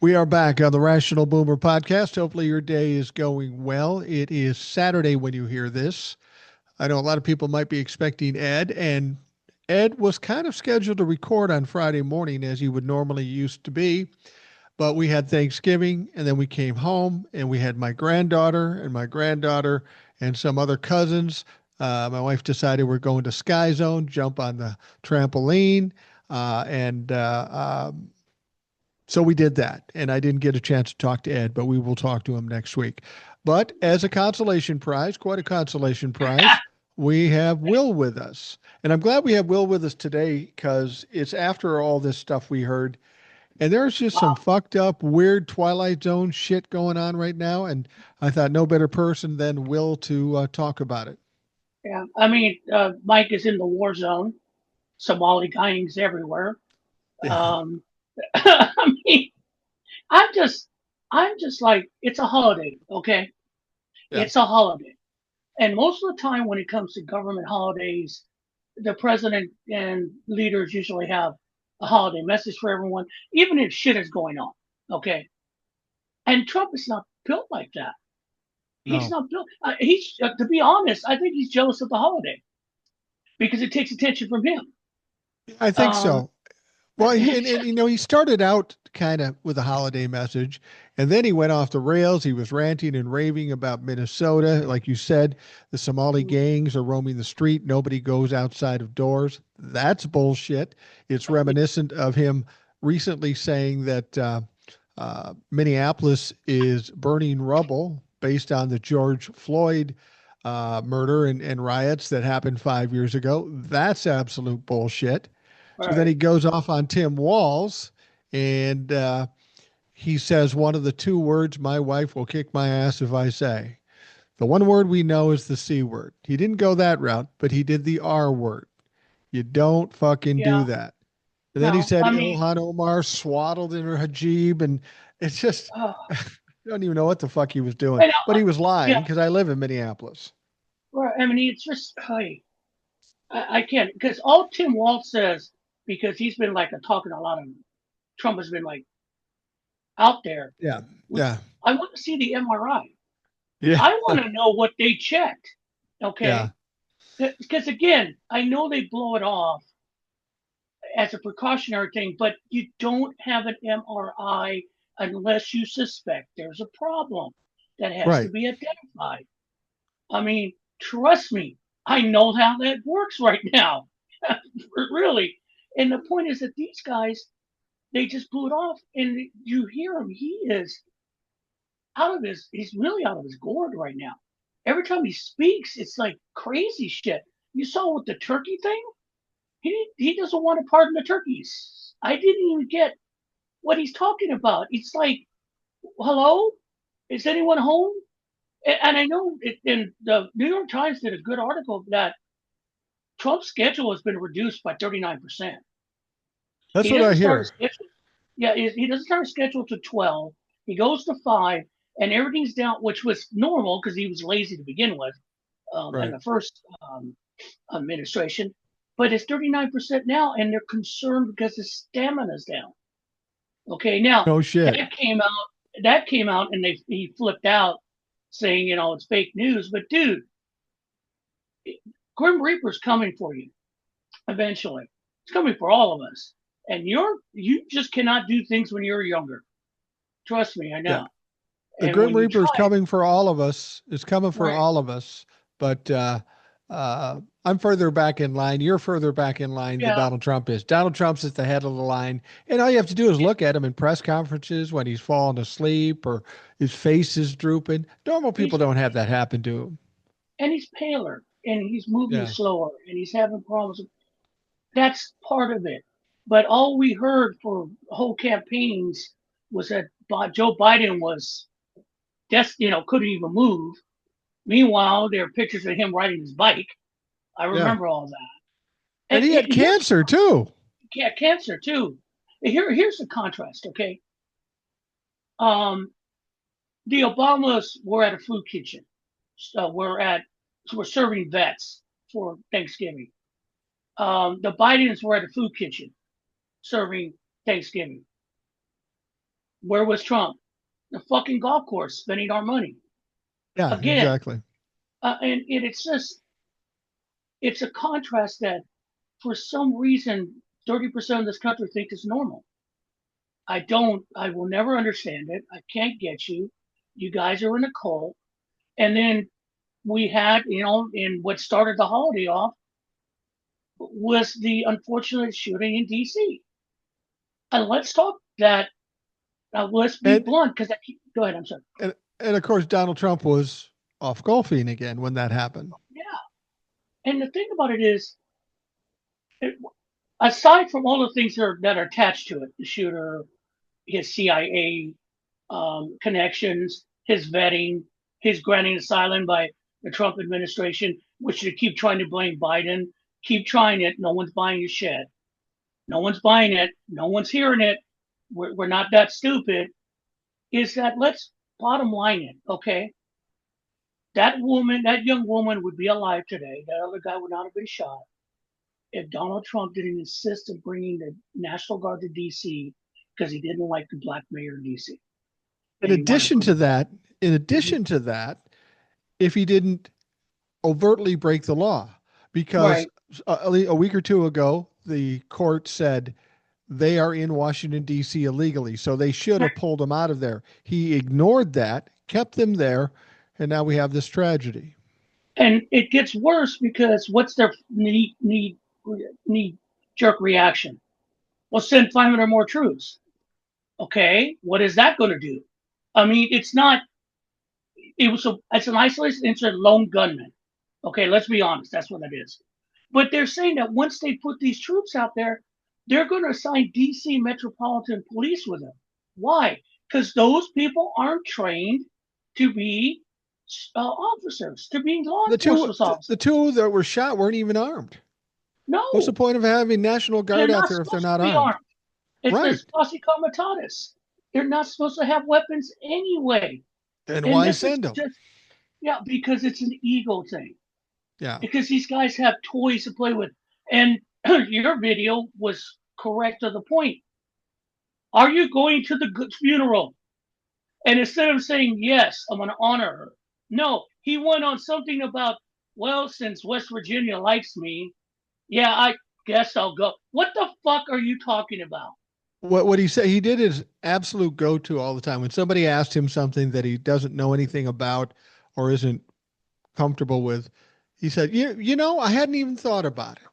We are back on the Rational Boomer podcast. Hopefully, your day is going well. It is Saturday when you hear this. I know a lot of people might be expecting Ed, and Ed was kind of scheduled to record on Friday morning as he would normally used to be. But we had Thanksgiving, and then we came home, and we had my granddaughter and some other cousins. My wife decided we're going to Sky Zone, jump on the trampoline, and so we did that, and I didn't get a chance to talk to Ed, but we will talk to him next week. But as a consolation prize, quite a consolation prize, we have Will with us. And I'm glad we have Will with us today because it's after all this stuff we heard. And there's just some Wow. fucked up, weird Twilight Zone shit going on right now. And I thought no better person than Will to talk about it. Yeah. Mike is in the war zone. Somali gangs everywhere. Yeah. Um, I mean, I'm just, I'm just like, it's a holiday, okay? Yeah. It's a holiday. And most of the time when it comes to government holidays, the president and leaders usually have a holiday message for everyone, even if shit is going on, okay? And Trump is not built like that. He's No, not built. To be honest, I think he's jealous of the holiday because it takes attention from him. I think Um, so. Well, he started out kind of with a holiday message, and then he went off the rails. He was ranting and raving about Minnesota. Like you said, the Somali gangs are roaming the street. Nobody goes outside of doors. That's bullshit. It's reminiscent of him recently saying that Minneapolis is burning rubble based on the George Floyd murder and riots that happened 5 years ago. That's absolute bullshit. all So then right. he goes off on Tim Walls and he says one of the two words my wife will kick my ass if I say. The one word we know is the C word. He didn't go that route, but he did the R word. You don't fucking do Yeah. that. And then he No, said I mean, Ilhan Omar swaddled in her hijab, and it's just, uh, I don't even know what the fuck he was doing. and But he was yeah, lying because I live in Minneapolis. well, I mean, it's just I can't because all Tim Walz says because he's been like talking a lot of Trump has been like out there. Yeah. Which Yeah. I want to see the MRI. I Yeah. I want to know what they checked. Yeah. Okay, because again, I know they blow it off as a precautionary thing, but you don't have an MRI unless you suspect there's a problem that has to Right. be identified. I mean, trust me, I know how that works right now. Really. And the point is that these guys, they just blew it off, and you hear him. He is he's really out of his gourd right now. Every time he speaks, it's like crazy shit. You saw with the turkey thing? He doesn't want to pardon the turkeys. I didn't even get what he's talking about. It's like, hello? Is anyone home? And I know and the New York Times did a good article that Trump's schedule has been reduced by 39%. That's He what I doesn't start his hear. schedule. Yeah, he doesn't start his schedule to 12. He goes to 5, and everything's down, which was normal because he was lazy to begin with in Right. the first administration. But it's 39% now, and they're concerned because his stamina's down. Okay, now No shit. that came out. That came out, and he flipped out, saying, it's fake news. But dude, Grim Reaper's coming for you eventually. It's coming for all of us. And you just cannot do things when you're younger. Trust me, I Yeah. know. The And Grim when you Reaper is try it, coming for all of us. It's coming for right? all of us. But I'm further back in line. You're further back in line than Yeah, Donald Trump is. Donald Trump's at the head of the line. And all you have to do is look at him in press conferences when he's falling asleep or his face is drooping. Normal people he's don't have that happen to him. and he's paler, and he's moving Yeah. slower, and he's having problems. That's part of it. But all we heard for whole campaigns was that Joe Biden was couldn't even move. Meanwhile, there are pictures of him riding his bike. I Yeah. remember all that. And And he had here's cancer too. cancer too. Here's the contrast. Okay, um, the Obamas were at a food kitchen. We're serving vets for Thanksgiving. The Bidens were at a food kitchen serving Thanksgiving. Where was Trump? The fucking golf course, spending our money Yeah, again. exactly. And it's just, it's a contrast that for some reason 30% of this country think is normal. I will never understand it. I can't get you. You guys are in a cult. And then we had, in what started the holiday off was the unfortunate shooting in DC. And let's talk that. Let's be And blunt, because go ahead. I'm sorry. and of course Donald Trump was off golfing again when that happened. Yeah. And the thing about it is, it, aside from all the things that are attached to it, the shooter, his CIA connections, his vetting, his granting asylum by the Trump administration, which they keep trying to blame Biden, keep trying it. No one's buying your shit. No one's buying it. No one's hearing it. We're not that stupid. Is that, let's bottom line it, okay? That woman, that young woman would be alive today. That other guy would not have been shot if Donald Trump didn't insist on bringing the National Guard to D.C. because he didn't like the black mayor of D.C. In and he wanted to addition put to him. that, in Mhm. addition to that, if he didn't overtly break the law, because Right. a week or two ago, the court said they are in Washington, D.C. illegally. So they should have pulled him out of there. He ignored that, kept them there, and now we have this tragedy. And it gets worse because what's their need jerk reaction? Well, send 500 more troops. Okay, what is that going to do? I mean, it's not. It's an isolated incident, lone gunman. Okay, let's be honest. That's what it is. But they're saying that once they put these troops out there, they're going to assign DC Metropolitan Police with them. Why? Because those people aren't trained to be officers, to be law The two enforcement officers. the two that were shot weren't even armed. What's the No, point of having National they're Guard out not there if they're supposed to not be armed? armed. It's Right. this posse comitatus. They're not supposed to have weapons anyway. And And why this is send them? just, yeah, because it's an ego thing. Yeah. Because these guys have toys to play with. And your video was correct to the point. Are you going to the funeral? And instead of saying, yes, I'm going to honor her, no, he went on something about, well, since West Virginia likes me, yeah, I guess I'll go. What the fuck are you talking about? What he said, he did his absolute go to all the time. When somebody asked him something that he doesn't know anything about or isn't comfortable with, he said, you know, I hadn't even thought about it,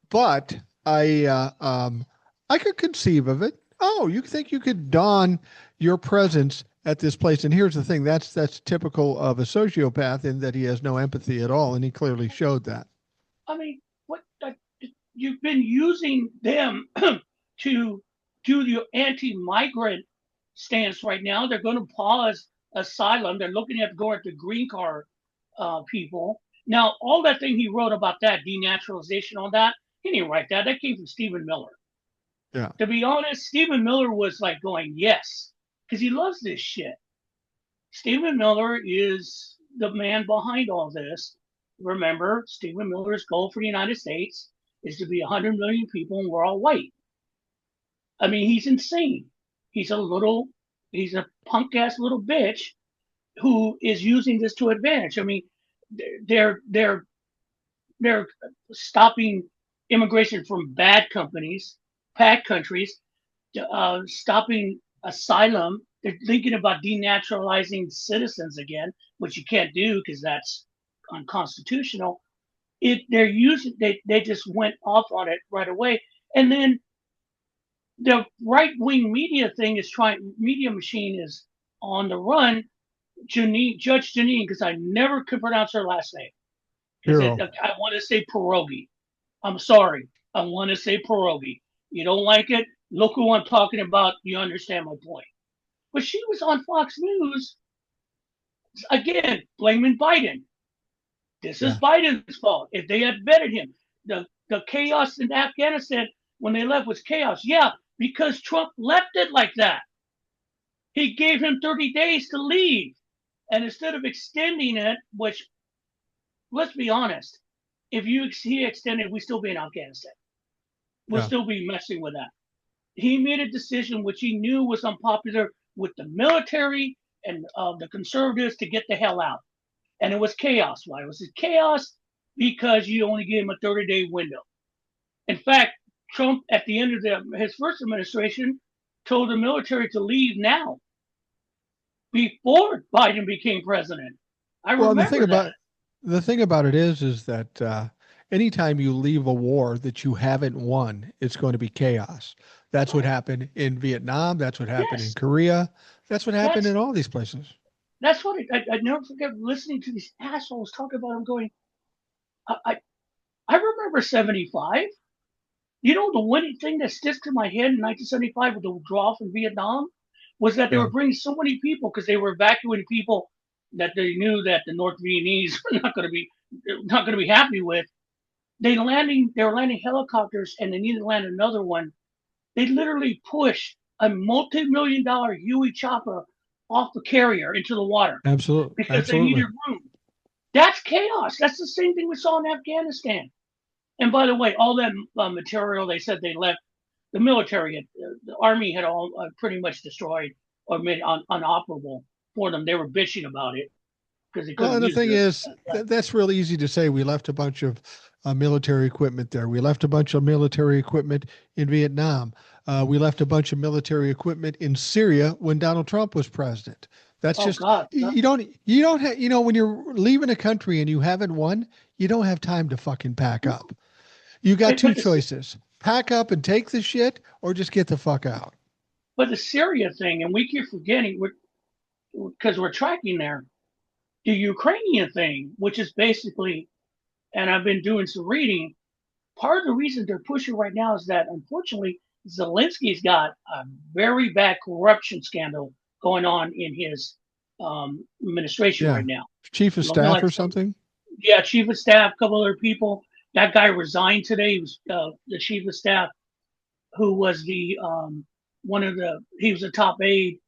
but I could conceive of it. Oh, you think you could don your presence at this place? And here's the thing: that's typical of a sociopath in that he has no empathy at all, and he clearly showed that. I mean, what you've been using them to do the anti-migrant stance right now. They're going to pause asylum. They're looking at going to green card people. Now, all that thing he wrote about that denaturalization, all that, he didn't write that. That came from Stephen Miller. Yeah. To be honest, Stephen Miller was like going, yes, because he loves this shit. Stephen Miller is the man behind all this. Remember, Stephen Miller's goal for the United States is to be 100 million people and we're all white. I mean, he's insane. He's he's a punk ass little bitch who is using this to advantage. I mean, they're they're they're stopping immigration from bad countries, stopping asylum. They're thinking about denaturalizing citizens again, which you can't do because that's unconstitutional. They just went off on it right away, and then the right wing media machine is on the run. Judge Janine, because I never could pronounce her last name because Hero. I want to say pierogi. I'm sorry, I want to say pierogi. You don't like it? Look who I'm talking about. You understand my point. But she was on Fox News again, blaming Biden. This is Yeah. Biden's fault. If they had vetted him, the chaos in Afghanistan when they left was chaos. Yeah, because Trump left it like that. He gave him 30 days to leave. And instead of extending it, which, let's be honest, if he extended, we'd still be in Afghanistan. We'll Yeah. still be messing with that. He made a decision which he knew was unpopular with the military and the conservatives to get the hell out. And it was chaos. Why was it chaos? Because you only gave him a 30-day window. In fact, Trump, at the end of his first administration, told the military to leave now before Biden became president. I Well, remember that. the thing about it is that anytime you leave a war that you haven't won, it's going to be chaos. That's what Right. happened in Vietnam. That's what happened in Yes, Korea. That's what happened that's in all these places. that's what I never forget listening to these assholes talk about. I'm going. I, I I remember '75. You know, the one thing that sticks to my head in 1975 with the withdrawal from Vietnam was that they Yeah, were bringing so many people because they were evacuating people that they knew that the North Vietnamese were not going to be happy with. They were landing helicopters and they needed to land another one. They literally pushed a multi-million-dollar Huey chopper off the carrier into the water absolutely, because they absolutely. needed room. That's chaos. That's the same thing we saw in Afghanistan. And by the way, all that material they said they left, the military, the army had all pretty much destroyed or made unoperable for them. They were bitching about it because they Well, couldn't and the use thing it. is, that's really easy to say. We left a bunch of military equipment there. We left a bunch of military equipment in Vietnam. We left a bunch of military equipment in Syria when Donald Trump was president. That's Oh just God, you don't have when you're leaving a country and you haven't won, you don't have time to fucking pack up. You got two but the choices: pack up and take the shit, or just get the fuck out. but the Syria thing, and we keep forgetting because we're tracking there. The Ukrainian thing, which is basically, and I've been doing some reading. Part of the reason they're pushing right now is that unfortunately Zelensky's got a very bad corruption scandal going on in his administration Yeah, right now. chief of staff Like or some, something. yeah, chief of staff, a couple other people. That guy resigned today. He was the chief of staff, who was the one of the he was a top aide,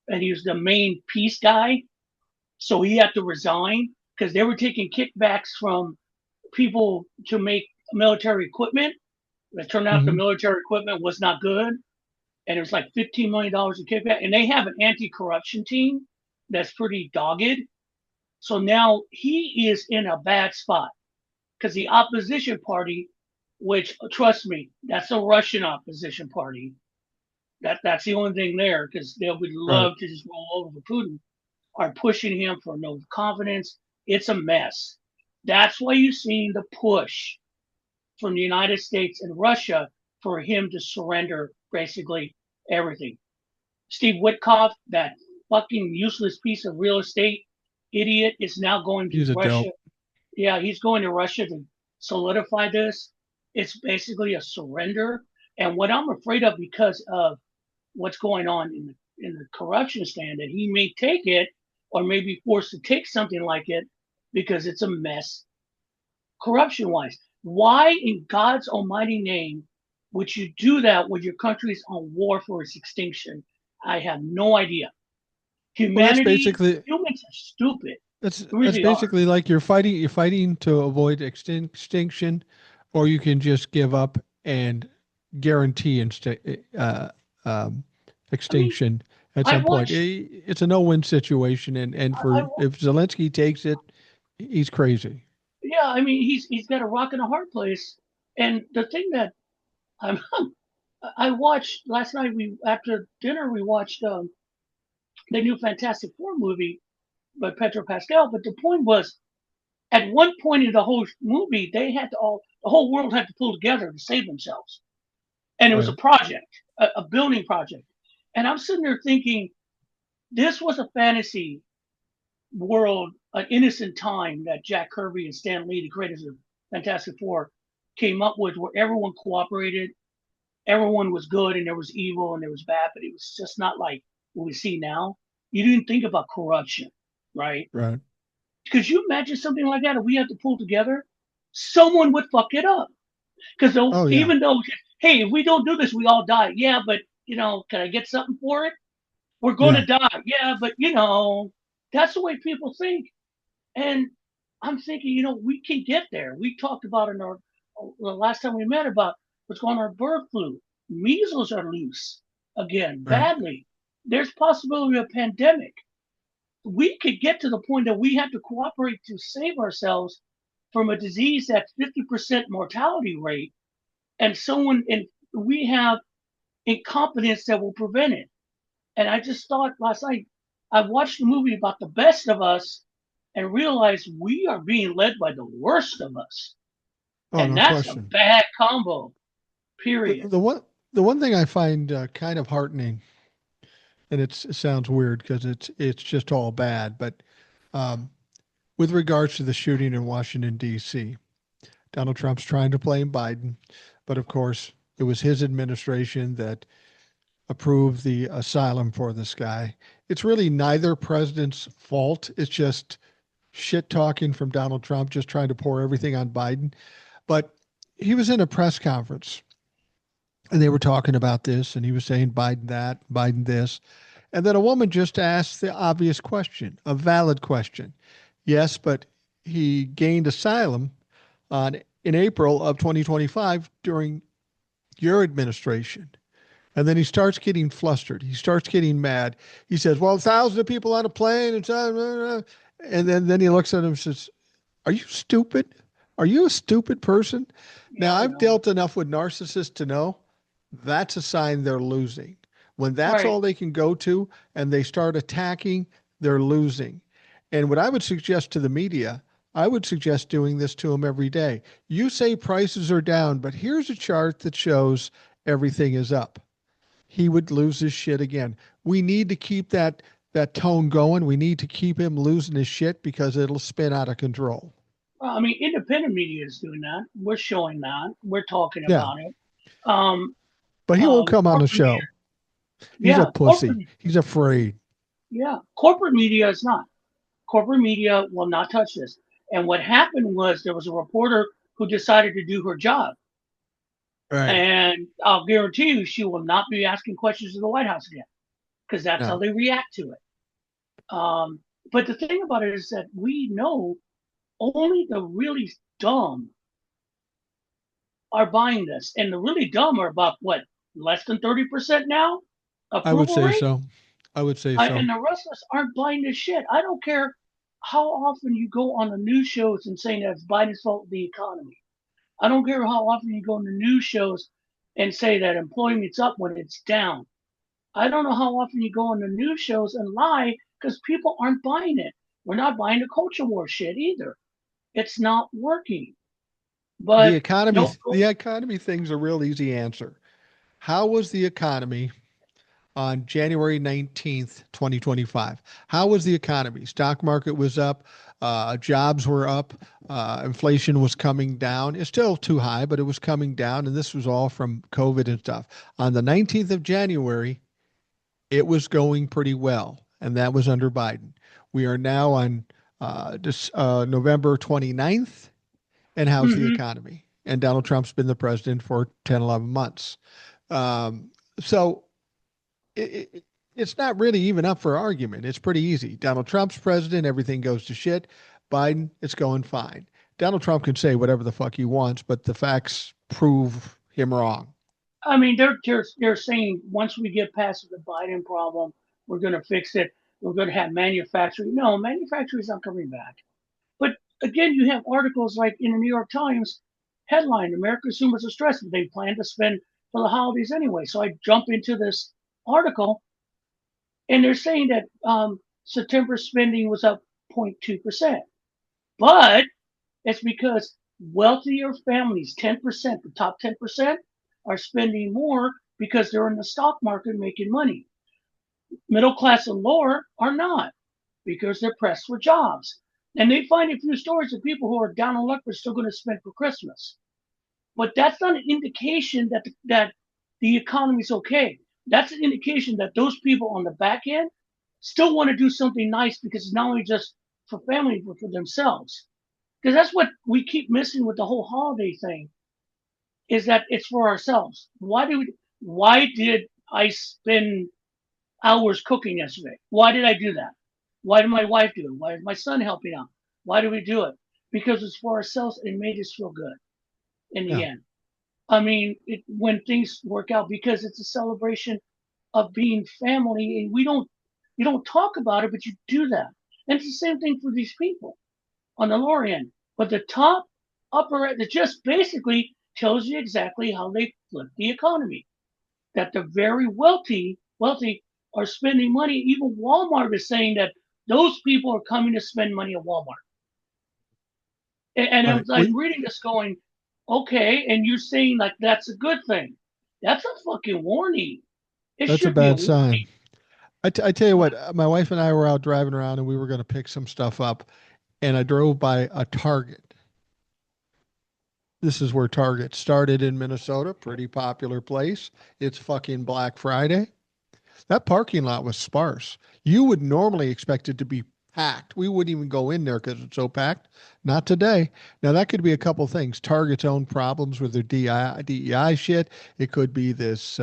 and he was the main peace guy. So he had to resign because they were taking kickbacks from people to make military equipment. It turned out the Hmm. military equipment was not good, and it was like $15 million in kickback. And they have an anti-corruption team that's pretty dogged. So now he is in a bad spot because the opposition party, which trust me, that's a Russian opposition party. That's the only thing there because they would Right. love to just roll over for Putin. Are pushing him for no confidence. It's a mess. That's why you've seen the push from the United States and Russia for him to surrender basically everything. Steve Witkoff, that fucking useless piece of real estate idiot, is now going to He's a Russia. dope. Yeah, he's going to Russia to solidify this. It's basically a surrender. And what I'm afraid of because of what's going on in the corruption stand, that he may take it or may be forced to take something like it because it's a mess corruption wise. Why in God's almighty name would you do that when your country is on war for its extinction? I have no idea. Well, Humanity, humans are stupid. They that's really are. basically like you're fighting to avoid extinction, or you can just give up and guarantee uh, um, I mean, extinction at I some point. watched, It's a no-win situation, and I, for if Zelensky takes it, he's crazy. yeah, I mean, he's got a rock and a hard place. And the thing that I'm, I watched last night, we after dinner, we watched the new Fantastic Four movie by Pedro Pascal. But the point was, at one point in the whole movie, they had to all the whole world had to pull together to save themselves, and it was a Right. project, a building project. And I'm sitting there thinking, this was a fantasy world, an innocent time that Jack Kirby and Stan Lee, the creators of Fantastic Four, came up with, where everyone cooperated, everyone was good, and there was evil and there was bad, but it was just not like what we see now. You didn't think about corruption, right? Right. Could you imagine something like that if we had to pull together? Someone would fuck it up. Because Oh yeah. even though, hey, if we don't do this, we all die. Yeah, but can I get something for it? We're going Yeah. to die. Yeah, but that's the way people think. And I'm thinking, we can get there. We talked about in our the last time we met about what's going on with bird flu. Measles are loose again, Right. badly. there's possibility of a pandemic. We could get to the point that we have to cooperate to save ourselves from a disease that's 50% mortality rate, and we have incompetence that will prevent it. And I just thought last night, I watched a movie about the best of us and realized we are being led by the worst of us. Oh, And no that's a question. bad combo, The, period. the one the one thing I find kind of heartening, and it sounds weird because it's just all bad, but um, with regards to the shooting in Washington D.C., Donald Trump's trying to blame Biden, but of course it was his administration that approved the asylum for this guy. It's really neither president's fault. It's just shit talking from Donald Trump, just trying to pour everything on Biden. But he was in a press conference and they were talking about this, and he was saying Biden that, Biden this. And then a woman just asked the obvious question, a valid question. Yes, but he gained asylum in April of 2025 during your administration. And then he starts getting flustered. He starts getting mad. He says, "Well, thousands of people on a plane," and then he looks at him and says, "Are you stupid? Are you a stupid person?" Yeah, Now, I I've know. dealt enough with narcissists to know that's a sign they're losing. When that's Right. all they can go to and they start attacking, they're losing. And what I would suggest to the media, I would suggest doing this to them every day. You say prices are down, but here's a chart that shows everything is up. He would lose his shit again. We need to keep that tone going. We need to keep him losing his shit because it'll spin out of control. Well, I mean, independent media is doing that. We're showing that. We're talking Yeah, about it. Um, but he won't come on the Corporate media, show. He's a yeah, pussy. He's afraid. corporate media is not. Corporate media will not touch this. And what happened was there was a reporter who decided to do her job. Right. And I'll guarantee you she will not be asking questions to the White House again because that's how No. they react to it. Um, but the thing about it is that we know only the really dumb are buying this. And the really dumb are about what, less than 30% now? I would Approval say rate? so. I would say so. And the rest of us aren't buying this shit. I don't care how often you go on the news shows and saying that it's Biden's fault the economy. I don't care how often you go on the news shows and say that employment's up when it's down. I don't know how often you go on the news shows and lie because people aren't buying it. We're not buying the culture war shit either. It's not working. The But economy don't the go. economy thing's a real easy answer. How was the economy on January 19th, 2025? How was the economy? Stock market was up, jobs were up, inflation was coming down. It's still too high, but it was coming down, and this was all from COVID and stuff. On the 19th of January, it was going pretty well, and that was under Biden. We are now on November 29th, and how's the Mm-hmm. economy? And Donald Trump's been the president for 10, 11 months. So it's not really even up for argument. It's pretty easy. Donald Trump's president, everything goes to shit. Biden, it's going fine. Donald Trump can say whatever the fuck he wants, but the facts prove him wrong. I mean, they're saying once we get past the Biden problem, we're going to fix it. We're going to have manufacturing. No, manufacturing is not coming back. But again, you have articles like in the New York Times headline: American consumers are stressed. They plan to spend for the holidays anyway. So I jump into this article, and they're saying that September spending was up 0.2%, but it's because wealthier families, 10%, the top 10%, are spending more because they're in the stock market making money. Middle class and lower are not because they're pressed for jobs. And they find a few stories of people who are down on luck but still going to spend for Christmas. But that's not an indication that the economy's okay. That's an indication that those people on the back end still want to do something nice because it's not only just for family but for themselves. Because that's what we keep missing with the whole holiday thing is that it's for ourselves. Why did I spend hours cooking yesterday? Why did I do that? Why did my wife do it? Why is my son helping out? Why do we do it? Because it's for ourselves and it made us feel good in the Yeah. end. I mean, when things work out because it's a celebration of being family, and you don't talk about it, but you do that. And it's the same thing for these people on the lower end. But the top, upper end, it just basically tells you exactly how they flip the economy. That the very wealthy are spending money. Even Walmart is saying that those people are coming to spend money at Walmart. And Right. I'm reading this going, okay, and you're saying like that's a good thing. That's a fucking warning. It That's a should be a bad warning. sign. I tell you what, my wife and I were out driving around and we were going to pick some stuff up, and I drove by a Target. This is where Target started in Minnesota, pretty popular place. It's fucking Black Friday. That parking lot was sparse. You would normally expect it to be packed. We wouldn't even go in there because it's so packed. Not today. Now that could be a couple things. Target's own problems with their DEI shit. It could be this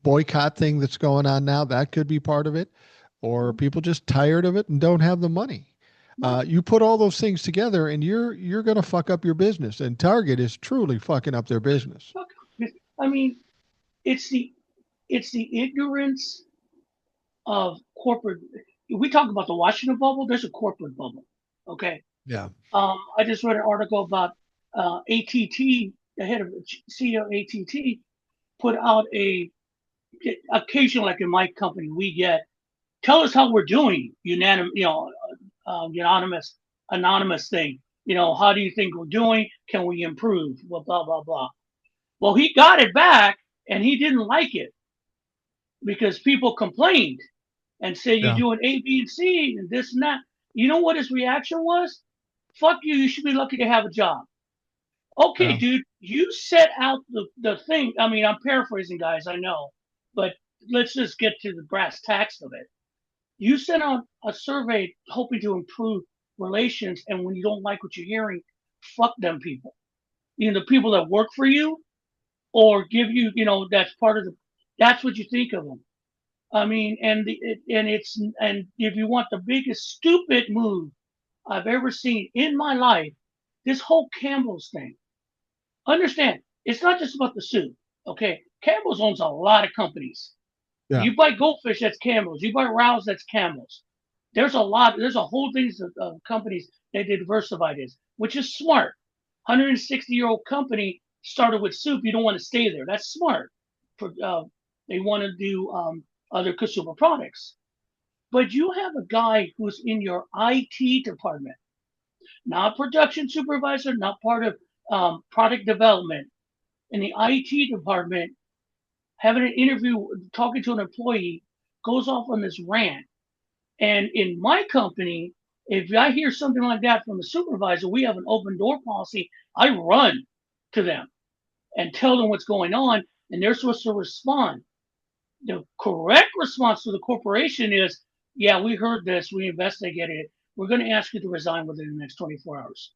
boycott thing that's going on now. That could be part of it, or people just tired of it and don't have the money. You put all those things together, and you're going to fuck up your business. And Target is truly fucking up their business. I mean, it's the it's the ignorance of corporate. We talk about the Washington bubble. There's a corporate bubble. Okay. Yeah. I just read an article about ATT. The head of CEO of ATT put out a occasionally, like in my company, we get tell us how we're doing unanimous, unanimous, anonymous thing. How do you think we're doing? Can we improve? Well, blah blah blah. Well, he got it back, and he didn't like it because people complained and said you're Yeah. doing A, B, and C, and this and that. You know what his reaction was? Fuck you. You should be lucky to have a job. Okay, Yeah. dude, you set out the thing. I mean, I'm paraphrasing, guys, I know, but let's just get to the brass tacks of it. You sent out a survey hoping to improve relations, and when you don't like what you're hearing, fuck them people. The people that work for you or give you, that's part of that's what you think of them. I mean, and if you want the biggest stupid move I've ever seen in my life, this whole Campbell's thing. Understand, it's not just about the soup. Okay, Campbell's owns a lot of companies. Yeah. You buy Goldfish, that's Campbell's. You buy Rouse, that's Campbell's. There's a lot. There's a whole thing of companies that they diversified is, which is smart. 160-year-old company started with soup. You don't want to stay there. That's smart. For they want to do other consumer products. But you have a guy who's in your IT department, not production supervisor, not part of product development, in the IT department, having an interview, talking to an employee, goes off on this rant. And in my company, if I hear something like that from a supervisor, we have an open door policy. I run to them and tell them what's going on, and they're supposed to respond. The correct response to the corporation is, yeah, we heard this, we investigated it. We're going to ask you to resign within the next 24 hours.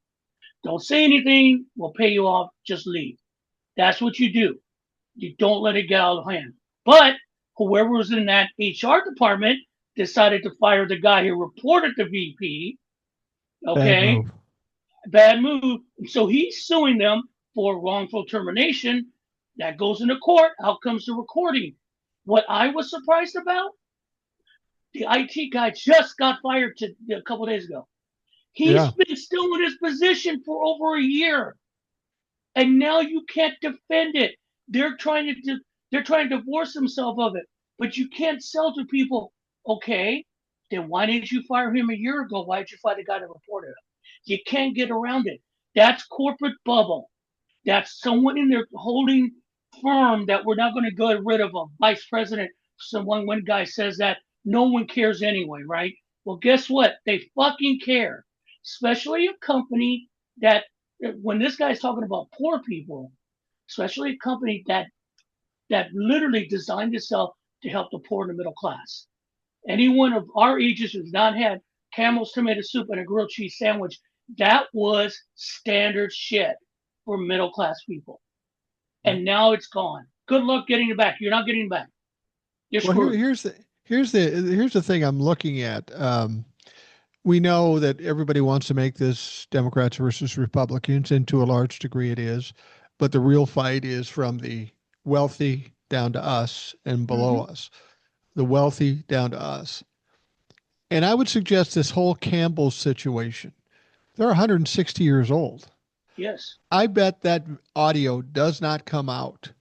Don't say anything, we'll pay you off, just leave. That's what you do. You don't let it get out of hand. But whoever was in that HR department decided to fire the guy who reported the VP. Bad Okay, move. bad move. So he's suing them for wrongful termination. That goes into court. Out comes the recording. What I was surprised about, the IT guy just got fired a couple days ago. He's Yeah. been still in his position for over a year, and now you can't defend it. They're trying to divorce themselves of it, but you can't sell to people. Okay, then why didn't you fire him a year ago? Why did you fire the guy that reported him? You can't get around it. That's corporate bubble. That's someone in their holding firm that we're not going to get rid of a vice president. One guy says that no one cares anyway, right? Well, guess what? They fucking care, especially a company that when this guy's talking about poor people, especially a company that literally designed itself to help the poor and the middle class. Anyone of our ages who's not had Camel's tomato soup and a grilled cheese sandwich, that was standard shit for middle class people. And now it's gone. Good luck getting it back. You're not getting it back. You're Well, screwed. here's the thing I'm looking at. We know that everybody wants to make this Democrats versus Republicans, and to a large degree it is. But the real fight is from the wealthy down to us and below us, the wealthy down to us. And I would suggest this whole Campbell situation, they're 160 years old. Yes. I bet that audio does not come out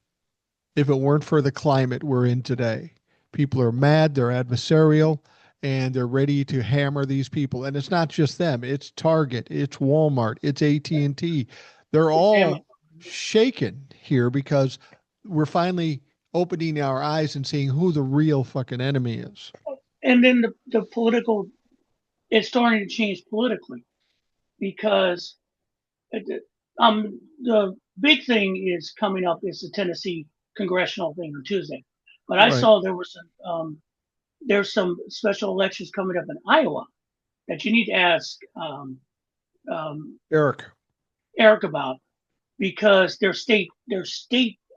if it weren't for the climate we're in today. People are mad, they're adversarial, and they're ready to hammer these people. And it's not just them, it's Target, it's Walmart, it's AT&T. They're all shaken here because we're finally opening our eyes and seeing who the real fucking enemy is. And then the political, it's starting to change politically because the big thing is coming up is the Tennessee congressional thing on Tuesday. But I Right. saw there's some special elections coming up in Iowa that you need to ask Eric. Eric about because there's state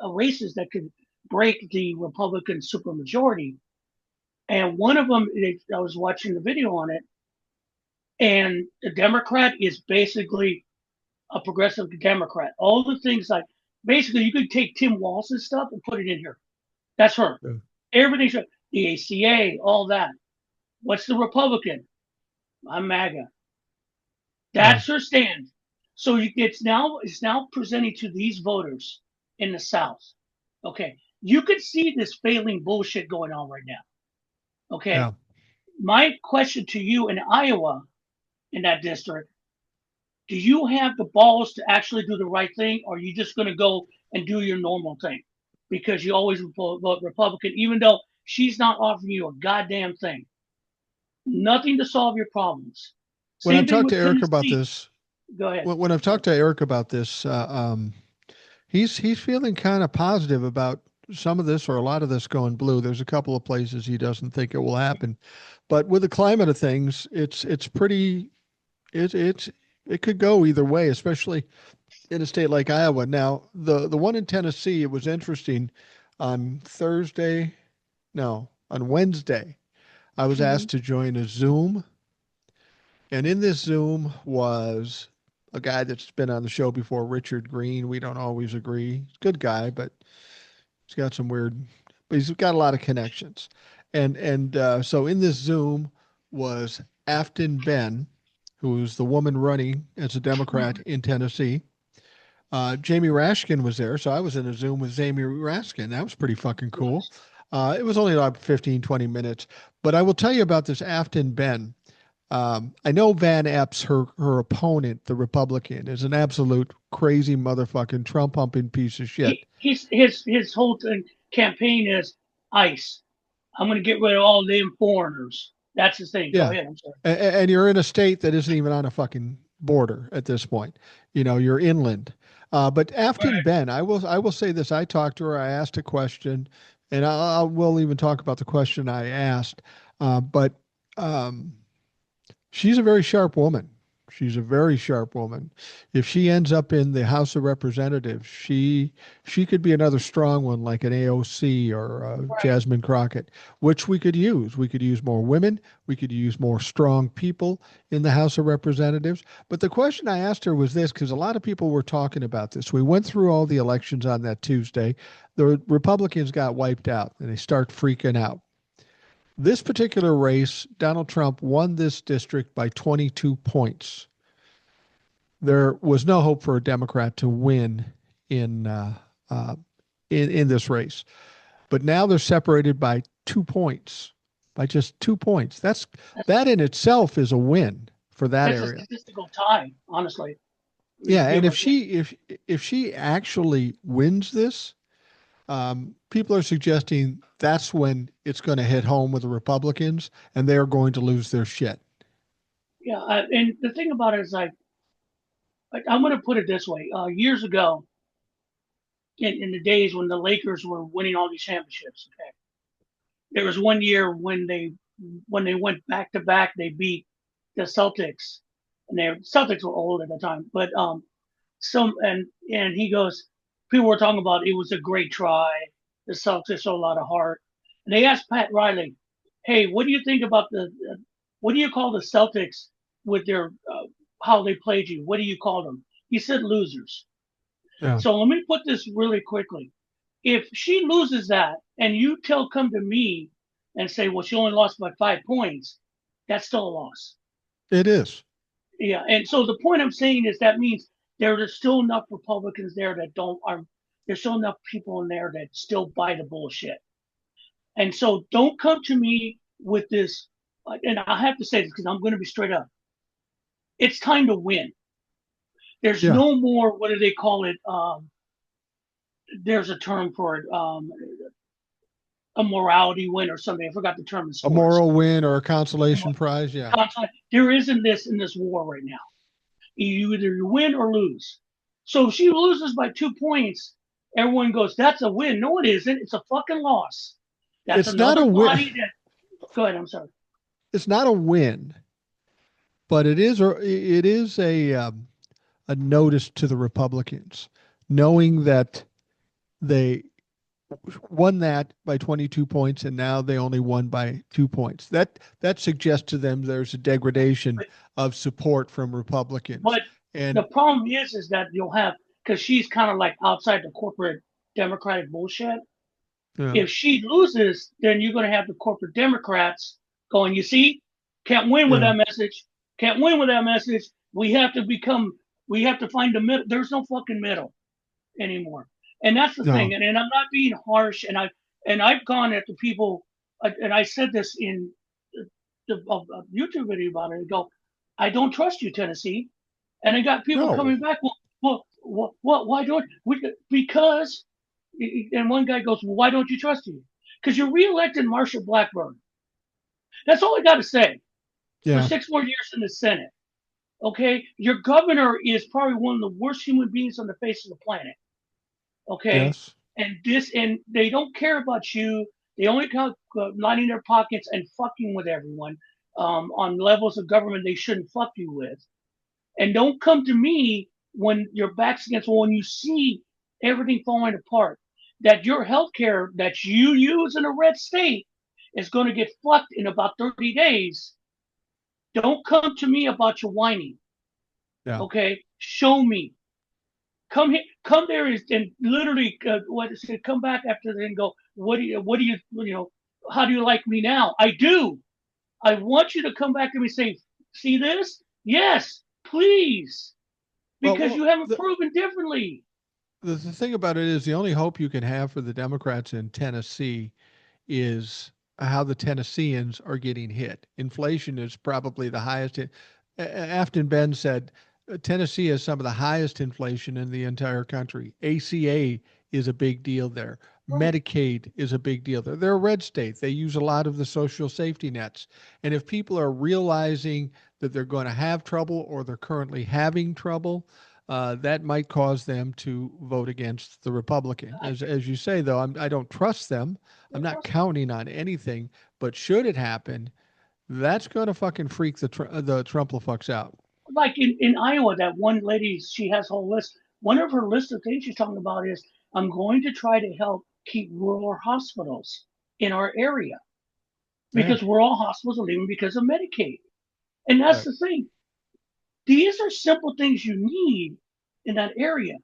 races that could break the Republican supermajority. And one of them, I was watching the video on it, and the Democrat is basically a progressive Democrat. All the things like basically you could take Tim Walz's stuff and put it in here. That's her. Yeah. Everything's the ACA, all that. What's the Republican? I'm MAGA. That's her stand. So it's now presenting to these voters in the South. Okay, you could see this failing bullshit going on right now. Okay, Yeah. my question to you in Iowa, in that district, do you have the balls to actually do the right thing, or are you just going to go and do your normal thing because you always vote Republican, even though she's not offering you a goddamn thing, nothing to solve your problems. When I've Same thing talked to with Eric about Tennessee. this, Go ahead. when I've talked to Eric about this, he's feeling kind of positive about some of this or a lot of this going blue. There's a couple of places he doesn't think it will happen, but with the climate of things, it's pretty it could go either way, especially in a state like Iowa. Now, the one in Tennessee, it was interesting. On Thursday, no, on Wednesday, I was Mhm. asked to join a Zoom, and in this Zoom was a guy that's been on the show before, Richard Green. We don't always agree. He's a good guy, but he's got some weird, but he's got a lot of connections. And so in this Zoom was Afton Ben, who's the woman running as a Democrat in Tennessee. Jamie Raskin was there, so I was in a Zoom with Jamie Raskin. That was pretty fucking cool. It was only about 15, 20 minutes. But I will tell you about this Afton Ben. I know Van Epps, her opponent, the Republican, is an absolute crazy motherfucking Trump humping piece of shit. His whole campaign is ICE. I'm going to get rid of all them foreigners. That's his thing. Go Yeah. ahead. I'm sorry. And you're in a state that isn't even on a fucking border at this point. You know, you're inland. But Afton Right. Ben, I will say this. I talked to her. I asked a question, and I will even talk about the question I asked. But um, she's a very sharp woman. She's a very sharp woman. If she ends up in the House of Representatives, she could be another strong one like an AOC or Right. Jasmine Crockett, which we could use. We could use more women. We could use more strong people in the House of Representatives. But the question I asked her was this, because a lot of people were talking about this. We went through all the elections on that Tuesday. The Republicans got wiped out, and they start freaking out. This particular race, Donald Trump won this district by 22 points. There was no hope for a Democrat to win in uh, in this race, but now they're separated by 2 points, by just 2 points. That's That in itself is a win for that that's a area. statistical tie. Honestly, Yeah, and give if or take. she actually wins this, people are suggesting that's when it's going to hit home with the Republicans, and they're going to lose their shit. Yeah. And the thing about it is, I'm going to put it this way. Years ago, in the days when the Lakers were winning all these championships, okay, there was one year when they went back to back, they beat the Celtics, and their Celtics were old at the time. But some and he goes, people were talking about it was a great try. The Celtics showed a lot of heart. And they asked Pat Riley, "Hey, what do you think about what do you call the Celtics with their how they played you? What do you call them?" He said losers. Yeah. So let me put this really quickly. If she loses that and you come to me and say, well, she only lost by 5 points, that's still a loss. It is. Yeah. And so the point I'm saying is that means there's still enough Republicans there that there's still enough people in there that still buy the bullshit. And so don't come to me with this. And I have to say this because I'm going to be straight up. It's time to win. There's Yeah. no more, what do they call it? There's a term for it. A morality win or something. I forgot the term in A sports. moral win or a consolation prize. Yeah. There isn't this in this war right now. You either win or lose. So if she loses by 2 points, everyone goes, "That's a win." No, it isn't. It's a fucking loss. That's It's not a another win. body that. Go ahead. I'm sorry. It's not a win, but it is a notice to the Republicans, knowing that they won that by 22 points and now they only won by 2 points. That suggests to them there's a degradation But, of support from Republicans. but the And problem is that you'll have, because she's kind of like outside the corporate Democratic bullshit. yeah, If she loses, then you're going to have the corporate Democrats going, you see, can't win with yeah, that message. Can't win with that message. We have to find the middle. There's no fucking middle anymore. And that's the no, thing. And I'm not being harsh. And I've gone at the people, and I said this in a YouTube video about it. I go, I don't trust you, Tennessee. And I got people no. coming back. Why don't we? Because, and one guy goes, well, why don't you trust you? Because you're reelecting Marsha Blackburn. That's all I got to say. For Yeah, 6 more years in the Senate. Okay, your governor is probably one of the worst human beings on the face of the planet. Okay, yes. and they don't care about you. They only count lining their pockets and fucking with everyone on levels of government they shouldn't fuck you with. And don't come to me when your back's against the wall and you see everything falling apart. That your health care that you use in a red state is going to get fucked in about 30 days. Don't come to me about your whining. Yeah. Okay? Show me. Come here, come there and literally what is it? Come back after that and go. How do you like me now? I do. I want you to come back to me saying, see this? Yes, please, because Well, you haven't proven differently. the thing about it is the only hope you can have for the Democrats in Tennessee is how the Tennesseans are getting hit. Inflation is probably the highest. Afton Ben said Tennessee has some of the highest inflation in the entire country. ACA is a big deal there. Right. Medicaid is a big deal there. They're a red state. They use a lot of the social safety nets. And if people are realizing that they're going to have trouble or they're currently having trouble, that might cause them to vote against the Republican. As you say, though, I don't trust them. I'm not counting on anything. But should it happen, that's going to fucking freak the Trumplafucks out. Like in Iowa, that one lady, she has a whole list. One of her list of things she's talking about is, I'm going to try to help keep rural hospitals in our area Yeah, because rural hospitals are leaving because of Medicaid. And that's right. the thing. These are simple things you need in that area.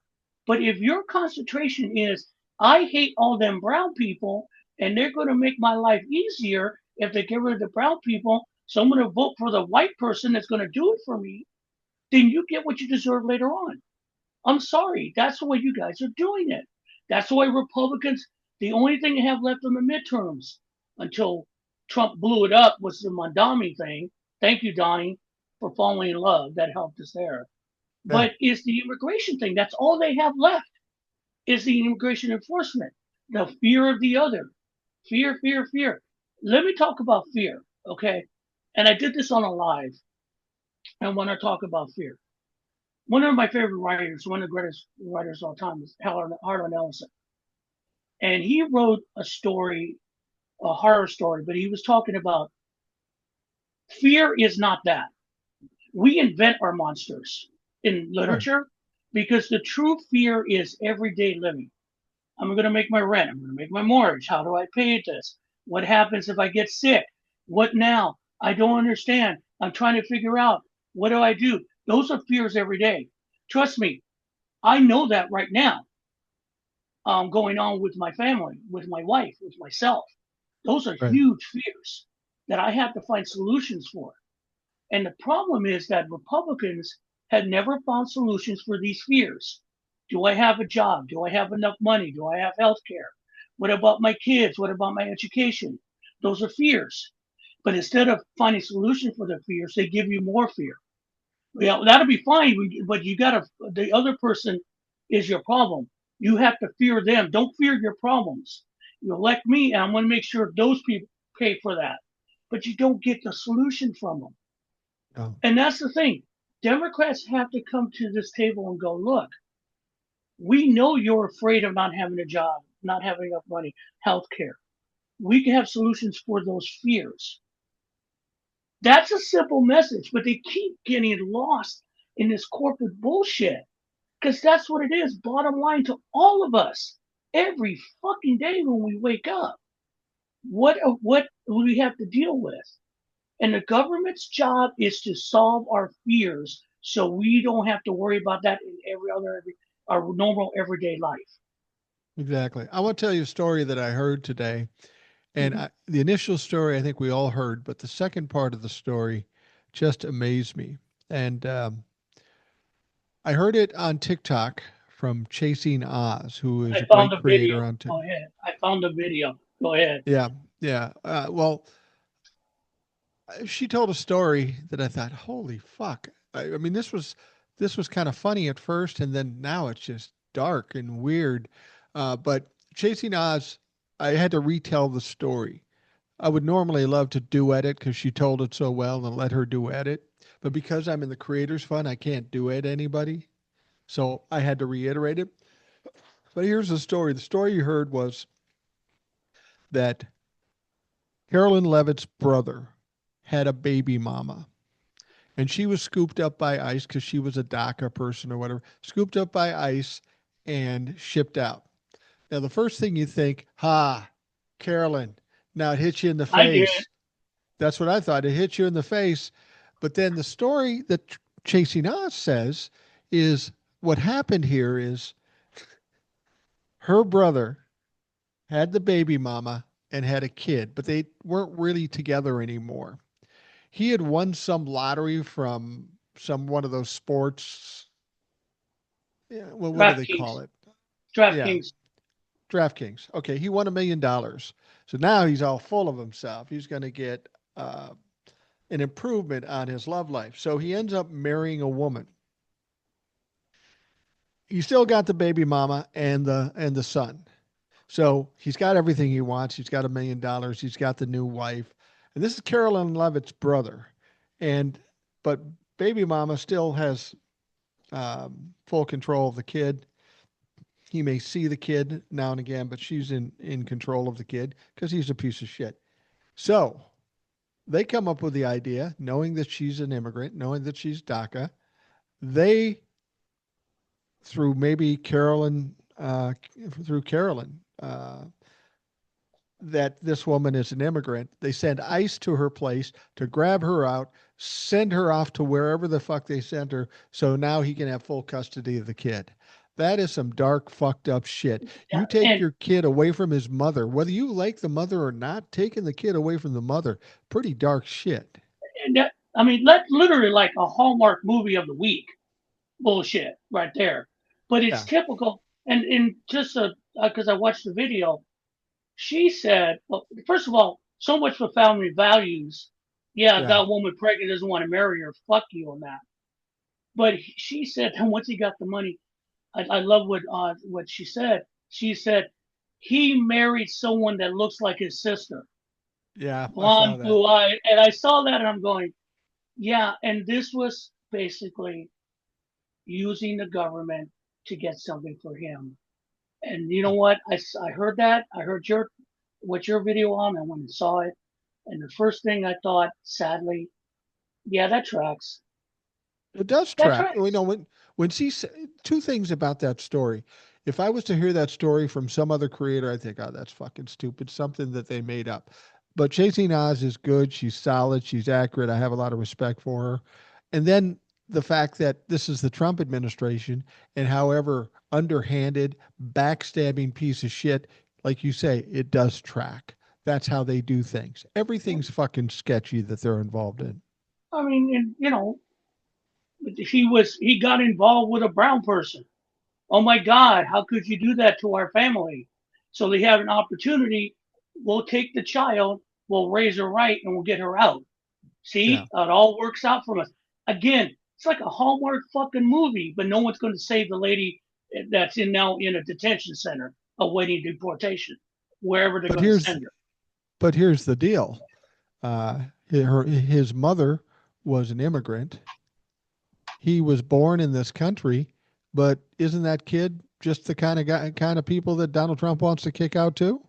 But if your concentration is, I hate all them brown people and they're going to make my life easier if they get rid of the brown people, so I'm going to vote for the white person that's going to do it for me, then you get what you deserve later on. I'm sorry. That's the way you guys are doing it. That's the way Republicans, the only thing they have left in the midterms until Trump blew it up was the Mondami thing. Thank you, Donnie, for falling in love. That helped us there. Yeah. But it's the immigration thing. That's all they have left is the immigration enforcement. The fear of the other. Fear, fear, fear. Let me talk about fear, okay? And I did this on a live. I want to talk about fear. One of my favorite writers, one of the greatest writers of all time, is Harlan Ellison. And he wrote a story, a horror story, but he was talking about fear is not that. We invent our monsters in Right. literature because the true fear is everyday living. I'm going to make my rent. I'm going to make my mortgage. How do I pay this? What happens if I get sick? What now? I don't understand. I'm trying to figure out, what do I do? Those are fears every day. Trust me, I know that right now. going on with my family, with my wife, with myself. Those are Right. huge fears that I have to find solutions for. And the problem is that Republicans have never found solutions for these fears. Do I have a job? Do I have enough money? Do I have health care? What about my kids? What about my education? Those are fears. But instead of finding solutions for the fears, they give you more fear. Yeah, that'll be fine, but you gotta, the other person is your problem. You have to fear them. Don't fear your problems. You elect me, and I'm going to make sure those people pay for that. But you don't get the solution from them. No. And that's the thing. Democrats have to come to this table and go, look, we know you're afraid of not having a job, not having enough money, health care. We can have solutions for those fears. That's a simple message, but they keep getting lost in this corporate bullshit because that's what it is. Bottom line to all of us, every fucking day when we wake up, what do we have to deal with? And the government's job is to solve our fears so we don't have to worry about that in our normal everyday life. Exactly. I want to tell you a story that I heard today. And Mm-hmm. the initial story, I think we all heard, but the second part of the story just amazed me. And I heard it on TikTok from Chasing Oz, who is I a found great the video. creator on TikTok. Go ahead. I found the video. Go ahead. Yeah, yeah. Well, she told a story that I thought, holy fuck. I mean, this was kind of funny at first, and then now it's just dark and weird. But Chasing Oz, I had to retell the story. I would normally love to duet it because she told it so well and let her duet it. But because I'm in the Creators Fund, I can't duet anybody. So I had to reiterate it. But here's the story. The story you heard was that Carolyn Levitt's brother had a baby mama, and she was scooped up by ICE because she was a DACA person or whatever, scooped up by ICE and shipped out. Now, the first thing you think, ha, Carolyn, now it hits you in the I did. face. That's what I thought. It hit you in the face. But then the story that Chasing Oz says is what happened here is her brother had the baby mama and had a kid, but they weren't really together anymore. He had won some lottery from some one of those sports. Yeah, well, what do they call DraftKings. it? Yeah, DraftKings. DraftKings. Okay, he won $1 million. So now he's all full of himself. He's going to get an improvement on his love life. So he ends up marrying a woman. He still got the baby mama and the son. So he's got everything he wants. He's got $1 million. He's got the new wife, and this is Carolyn Levitt's brother. And but baby mama still has full control of the kid. He may see the kid now and again, but she's in control of the kid because he's a piece of shit. So they come up with the idea, knowing that she's an immigrant, knowing that she's DACA. They, through maybe Carolyn, through Carolyn, that this woman is an immigrant. They send ICE to her place to grab her out, send her off to wherever the fuck they sent her, so now he can have full custody of the kid. That is some dark, fucked up shit. You take And, your kid away from his mother, whether you like the mother or not, taking the kid away from the mother, pretty dark shit. and that, I mean, that's literally like a Hallmark movie of the week bullshit right there. But it's Yeah, typical. And just because I watched the video, she said, well, first of all, so much for family values. Yeah, yeah. got a woman pregnant, doesn't want to marry her. Fuck you on that. But she said that once he got the money, I love what she said. She said he married someone that looks like his sister, Yeah, I saw blonde, that. blue eyed, and I saw that and I'm going, yeah. And this was basically using the government to get something for him. And you know Yeah. what? I heard that. I heard your video on. I went and saw it. And the first thing I thought, sadly, yeah, that tracks. It does That track. You tracks. know, when she two things about that story. If I was to hear that story from some other creator, I think, oh, that's fucking stupid. Something that they made up. But Chasing Oz is good. She's solid. She's accurate. I have a lot of respect for her. And then the fact that this is the Trump administration, and however underhanded, backstabbing piece of shit, like you say, it does track. That's how they do things. Everything's fucking sketchy that they're involved in. I mean, and he got involved with a brown person. Oh my God, how could you do that to our family? So they have an opportunity. We'll take the child, we'll raise her right, and we'll get her out. See, Yeah. it all works out for us. Again, it's like a Hallmark fucking movie, but no one's going to save the lady that's now in a detention center awaiting deportation, wherever they're But going to here's send her. but here's the deal. His mother was an immigrant. He was born in this country, but isn't that kid just the kind of people that Donald Trump wants to kick out too?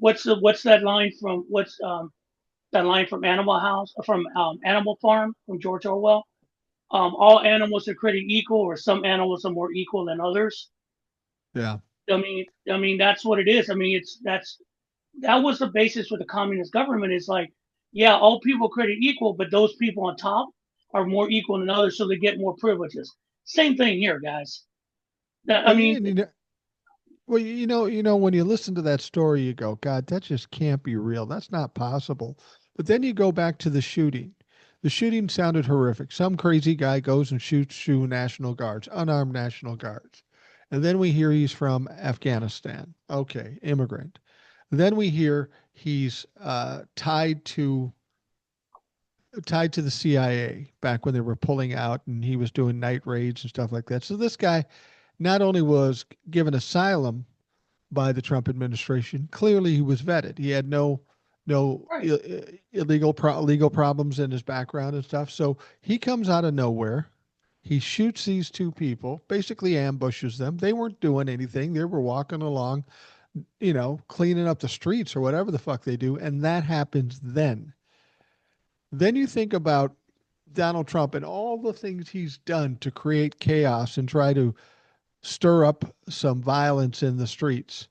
What's that line from? What's that line from Animal House, from Animal Farm, from George Orwell? All animals are created equal, or some animals are more equal than others. Yeah. I mean that's what it is. I mean that was the basis for the communist government. Is like, yeah, all people are created equal, but those people on top are more equal than others, so they get more privileges. Same thing here, guys. I And, mean, and well, when you listen to that story, you go, God, that just can't be real. That's not possible. But then you go back to the shooting. The shooting sounded horrific. Some crazy guy goes and shoots two National Guards, unarmed National Guards. And then we hear he's from Afghanistan. Okay, immigrant. Then we hear he's tied to the CIA back when they were pulling out and he was doing night raids and stuff like that. So this guy not only was given asylum by the Trump administration, clearly he was vetted. He had no right. legal problems in his background and stuff. So he comes out of nowhere. He shoots these two people, basically ambushes them. They weren't doing anything. They were walking along, cleaning up the streets or whatever the fuck they do, and that happens then. Then you think about Donald Trump and all the things he's done to create chaos and try to stir up some violence in the streets.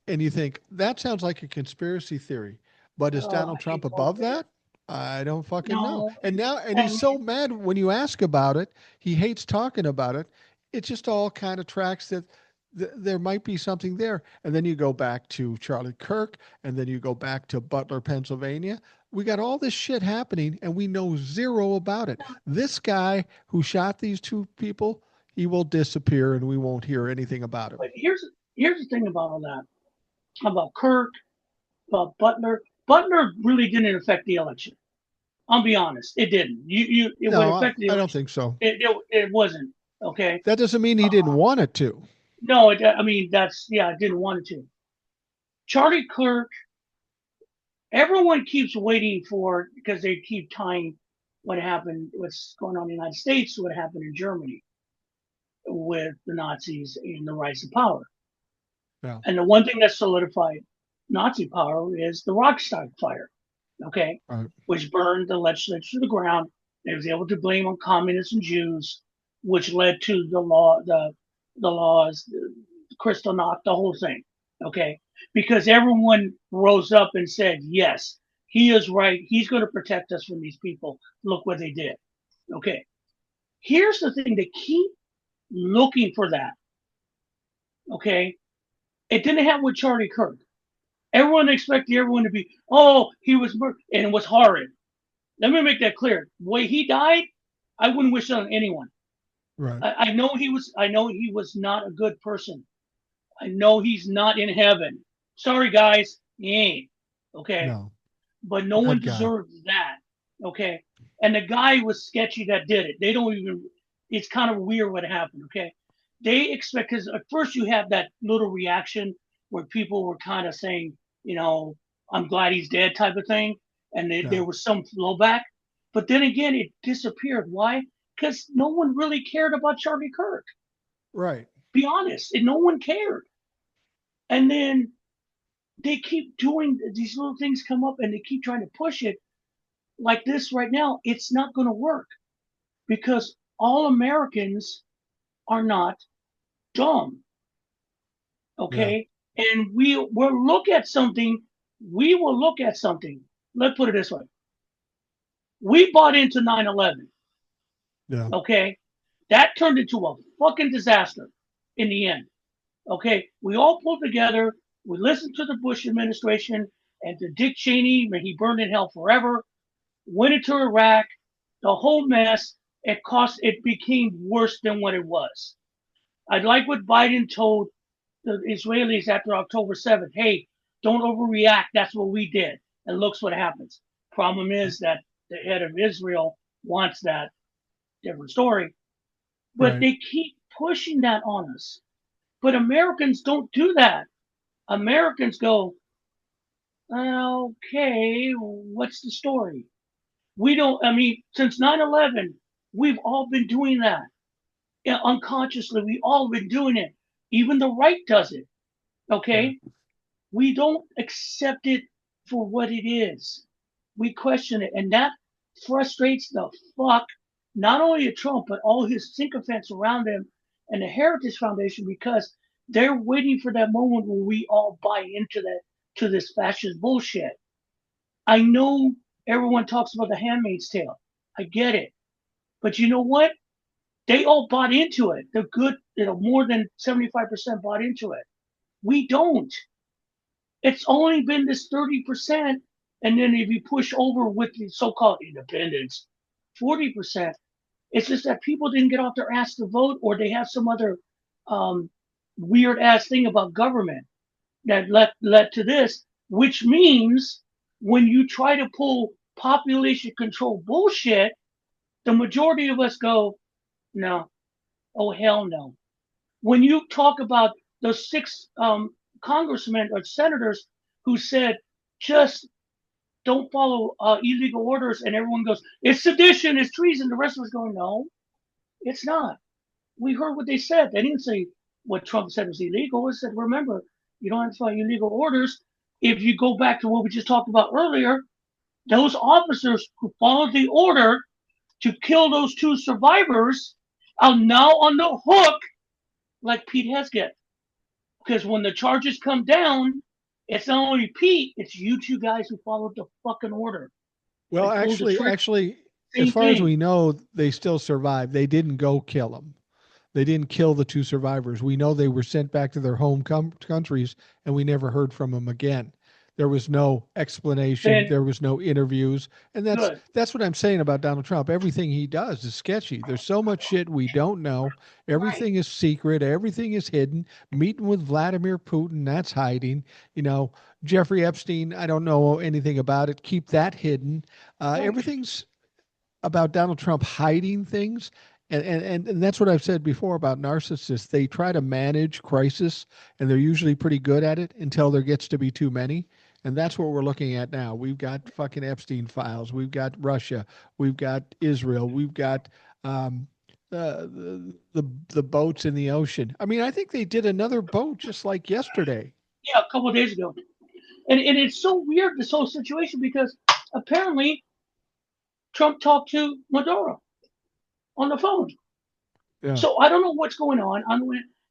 And you think that sounds like a conspiracy theory. But is Oh, Donald I hate Trump going above there. that? I don't fucking know. No, And he's and so mad when you ask about it. He hates talking about it. It just all kind of tracks that there might be something there. And then you go back to Charlie Kirk, and then you go back to Butler, Pennsylvania. We got all this shit happening, and we know zero about it. This guy who shot these two people, he will disappear, and we won't hear anything about him. but here's the thing about all that, about Kirk, about Butler. Butler really didn't affect the election. I'll be honest, it didn't. It would No, affect the I don't election. think so. It wasn't okay. That doesn't mean he didn't Uh, want it to. no, I mean that's yeah, I didn't want it to. Charlie Kirk, everyone keeps waiting for because they keep tying what's going on in the United States, to what happened in Germany with the Nazis and the rise of power. Yeah. And the one thing that solidified Nazi power is the Reichstag fire, okay, Right. which burned the legislature to the ground. They was able to blame on communists and Jews, which led to the laws, the Kristallnacht, the whole thing, okay, because everyone rose up and said, yes, he is right. He's going to protect us from these people. Look what they did, okay. Here's the thing: they keep looking for that, okay. It didn't happen with Charlie Kirk. Everyone expected everyone to be, oh, he was murdered, and it was horrid. Let me make that clear. The way he died, I wouldn't wish it on anyone. Right. I know he was. I know he was not a good person. I know he's not in heaven. Sorry, guys, he ain't. Okay, No. but no one Bad guy. deserves that. Okay, and the guy was sketchy that did it. They don't even. It's kind of weird what happened. Okay, they expect, because at first you have that little reaction where people were kind of saying, I'm glad he's dead type of thing, and Yeah. there was some blowback. But then again, it disappeared. Why? Because no one really cared about Charlie Kirk. Right. Be honest, and no one cared. And then they keep doing these little things come up, and they keep trying to push it like this right now. It's not going to work because all Americans are not dumb. Yeah. Okay, and we will look at something. We will look at something. Let's put it this way: We bought into 9/11. Yeah. Okay, that turned into a fucking disaster in the end. Okay, we all pulled together. We listened to the Bush administration and to Dick Cheney. May he burn in hell forever. Went into Iraq. The whole mess. It became worse than what it was. I like what Biden told the Israelis after October 7th. Hey, don't overreact. That's what we did. And looks what happens. Problem is that the head of Israel wants that. Different story. But Right. they keep pushing that on us. But Americans don't do that. Americans go, okay, what's the story? We don't, I mean, since 9/11, we've all been doing that. Yeah, unconsciously, we all been doing it. Even the right does it. Yeah. Okay? We don't accept it for what it is. We question it. And that frustrates the fuck, not only at Trump, but all his sycophants around him and the Heritage Foundation, because they're waiting for that moment where we all buy into that, to this fascist bullshit. I know everyone talks about the Handmaid's Tale. I get it. But you know what? They all bought into it. The good, more than 75% bought into it. We don't. It's only been this 30%. And then if you push over with the so-called independents, 40%, it's just that people didn't get off their ass to vote, or they have some other um, weird ass thing about government that led to this, which means when you try to pull population control bullshit, the majority of us go, no, oh hell no. When you talk about those six congressmen or senators who said just don't follow illegal orders, and everyone goes, it's sedition, it's treason. The rest of us going, no, it's not. We heard what they said. They didn't say what Trump said was illegal. It said, remember, you don't have to follow illegal orders. If you go back to what we just talked about earlier, those officers who followed the order to kill those two survivors are now on the hook like Pete Hesketh. Because when the charges come down, it's not only Pete, it's you two guys who followed the fucking order. Well, Like pulled the trigger. actually, as Same far as we thing. know, they still survived. They didn't go kill them. They didn't kill the two survivors. We know they were sent back to their home countries, and we never heard from them again. There was no explanation. Then There was no interviews, and good. that's what I'm saying about Donald Trump. Everything he does is sketchy. There's so much shit we don't know. Right. Everything is secret. Everything is hidden. Meeting with Vladimir Putin, that's hiding. You know, Jeffrey Epstein, I don't know anything about it. Keep that hidden. Right. Everything's about Donald Trump hiding things. And that's what I've said before about narcissists. They try to manage crisis, and they're usually pretty good at it until there gets to be too many. And that's what we're looking at now. We've got fucking Epstein files. We've got Russia. We've got Israel. We've got um, the boats in the ocean. I mean, I think they did another boat just like yesterday. Yeah, a couple of days ago. And it's so weird, this whole situation, because apparently Trump talked to Maduro on the phone. Yeah. So I don't know what's going on.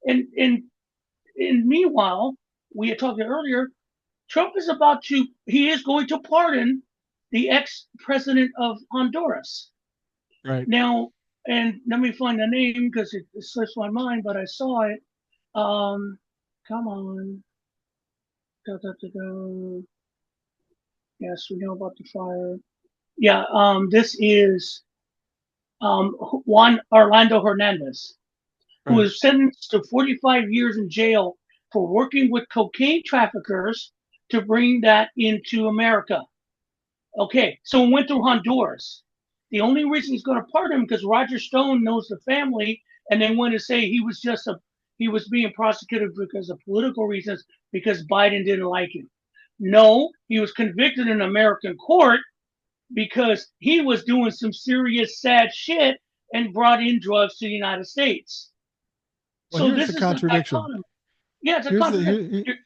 And meanwhile, we had talked earlier, Trump is he is going to pardon the ex-president of Honduras. Right. Now, and let me find the name because it slips my mind, but I saw it. Come on. Da, da, da, da. Yes, we know about the fire. Yeah, this is Juan Orlando Hernandez, who Right. was sentenced to 45 years in jail for working with cocaine traffickers to bring that into America. Okay, so it went through Honduras. The only reason he's going to pardon him because Roger Stone knows the family, and they want to say he was being prosecuted because of political reasons because Biden didn't like him. No, he was convicted in American court because he was doing some serious sad shit and brought in drugs to the United States. Well, So here's this the is the contradiction. dichotomy. Yeah, it's a Here's the contradiction. here,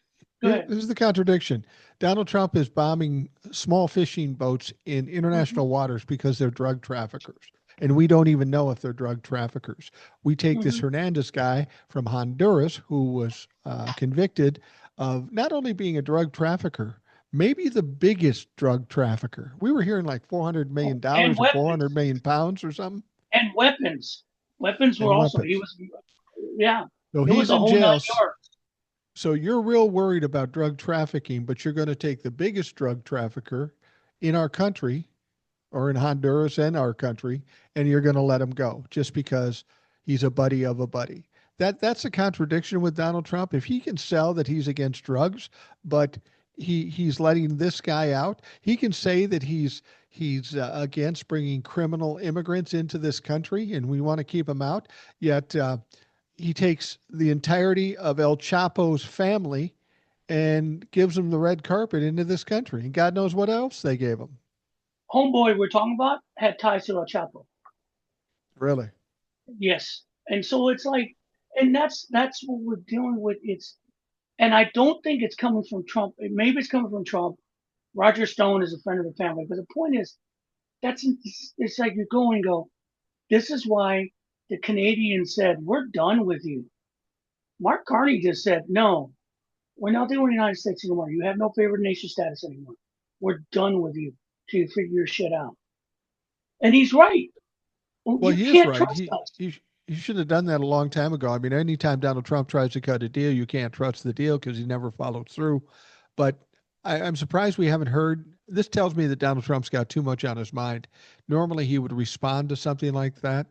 Go ahead. Here's the contradiction. Donald Trump is bombing small fishing boats in Mm-hmm. international waters because they're drug traffickers. And we don't even know if they're drug traffickers. We take this Mm-hmm. Hernandez guy from Honduras who was convicted of not only being a drug trafficker, maybe the biggest drug trafficker. We were hearing like $400 million And or 400 weapons. million pounds or something, And weapons. Weapons were and also, he weapons. was, yeah, So it was he's a in whole nine jail. yards. So you're real worried about drug trafficking, but you're going to take the biggest drug trafficker in our country or in Honduras and our country, and you're going to let him go just because he's a buddy of a buddy. That's a contradiction with Donald Trump. If he can sell that he's against drugs, but he's letting this guy out, he can say that he's against bringing criminal immigrants into this country, and we want to keep them out. Yet he takes the entirety of El Chapo's family and gives them the red carpet into this country, and God knows what else they gave him. Homeboy we're talking about had ties to El Chapo. Really. Yes. And so it's like, and that's what we're dealing with. And I don't think it's coming from Trump. Maybe it's coming from Trump. Roger Stone is a friend of the family. But the point is, it's like you go and go, this is why the Canadians said, we're done with you. Mark Carney just said, no, we're not doing the United States anymore. You have no favored nation status anymore. We're done with you till you figure your shit out. And he's right. Well, You he is can't right. trust He us. he he should have done that a long time ago. I mean, anytime Donald Trump tries to cut a deal, you can't trust the deal because he never followed through. But I'm surprised we haven't heard. This tells me that Donald Trump's got too much on his mind. Normally, he would respond to something like that.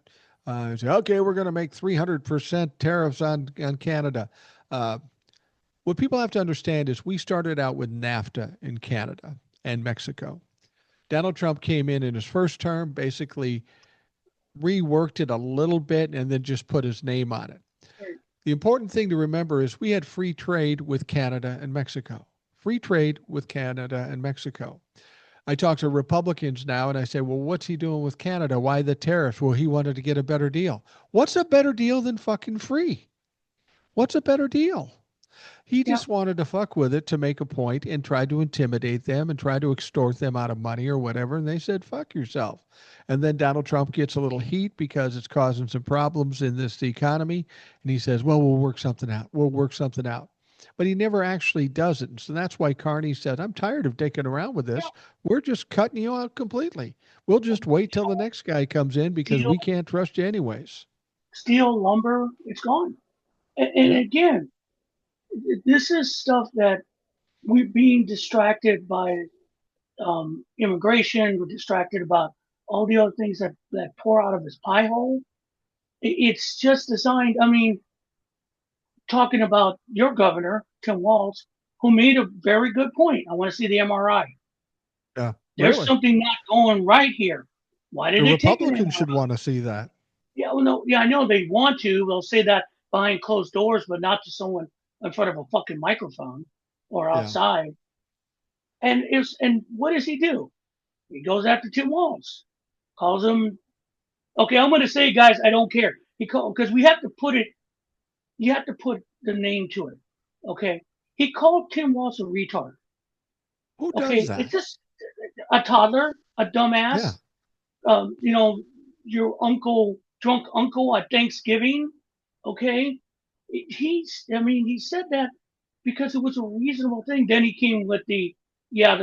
Say, okay, we're going to make 300% tariffs on Canada. Uh, what people have to understand is we started out with NAFTA in Canada and Mexico. Donald Trump came in his first term, basically reworked it a little bit and then just put his name on it. The important thing to remember is we had free trade with Canada and Mexico. Free trade with Canada and Mexico. I talk to Republicans now and I say, well, what's he doing with Canada? Why the tariffs? Well, he wanted to get a better deal. What's a better deal than fucking free? What's a better deal? He Yeah. just wanted to fuck with it to make a point and try to intimidate them and try to extort them out of money or whatever. And they said, fuck yourself. And then Donald Trump gets a little heat because it's causing some problems in this economy. And he says, well, we'll work something out. We'll work something out. But he never actually does it. And so that's why Carney said, I'm tired of dicking around with Yeah. this. We're just cutting you out completely. We'll just wait till the next guy comes in because Steel, we can't trust you anyways. steel, lumber, it's gone. And Yeah. again, this is stuff that we're being distracted by immigration. We're distracted about all the other things that pour out of his pie hole. It's just designed. I mean, talking about your governor, Tim Walz, who made a very good point. I want to see the MRI. Yeah. There's Really. something not going right here. Why The didn't they take an Republicans MRI? should want to see that. Yeah, well, no, yeah, I know they want to. They'll say that behind closed doors, but not to someone in front of a fucking microphone or Yeah. outside. And what does he do? He goes after Tim Walz, calls him. Okay, I'm going to say, guys, I don't care. He called because we have to put it. You have to put the name to it. Okay, he called Tim Walz a retard. Who does Okay, it's that? just a toddler, a Yeah. dumbass. You know, your uncle, drunk uncle at Thanksgiving. Okay, I mean, he said that because it was a reasonable thing. Then he came with the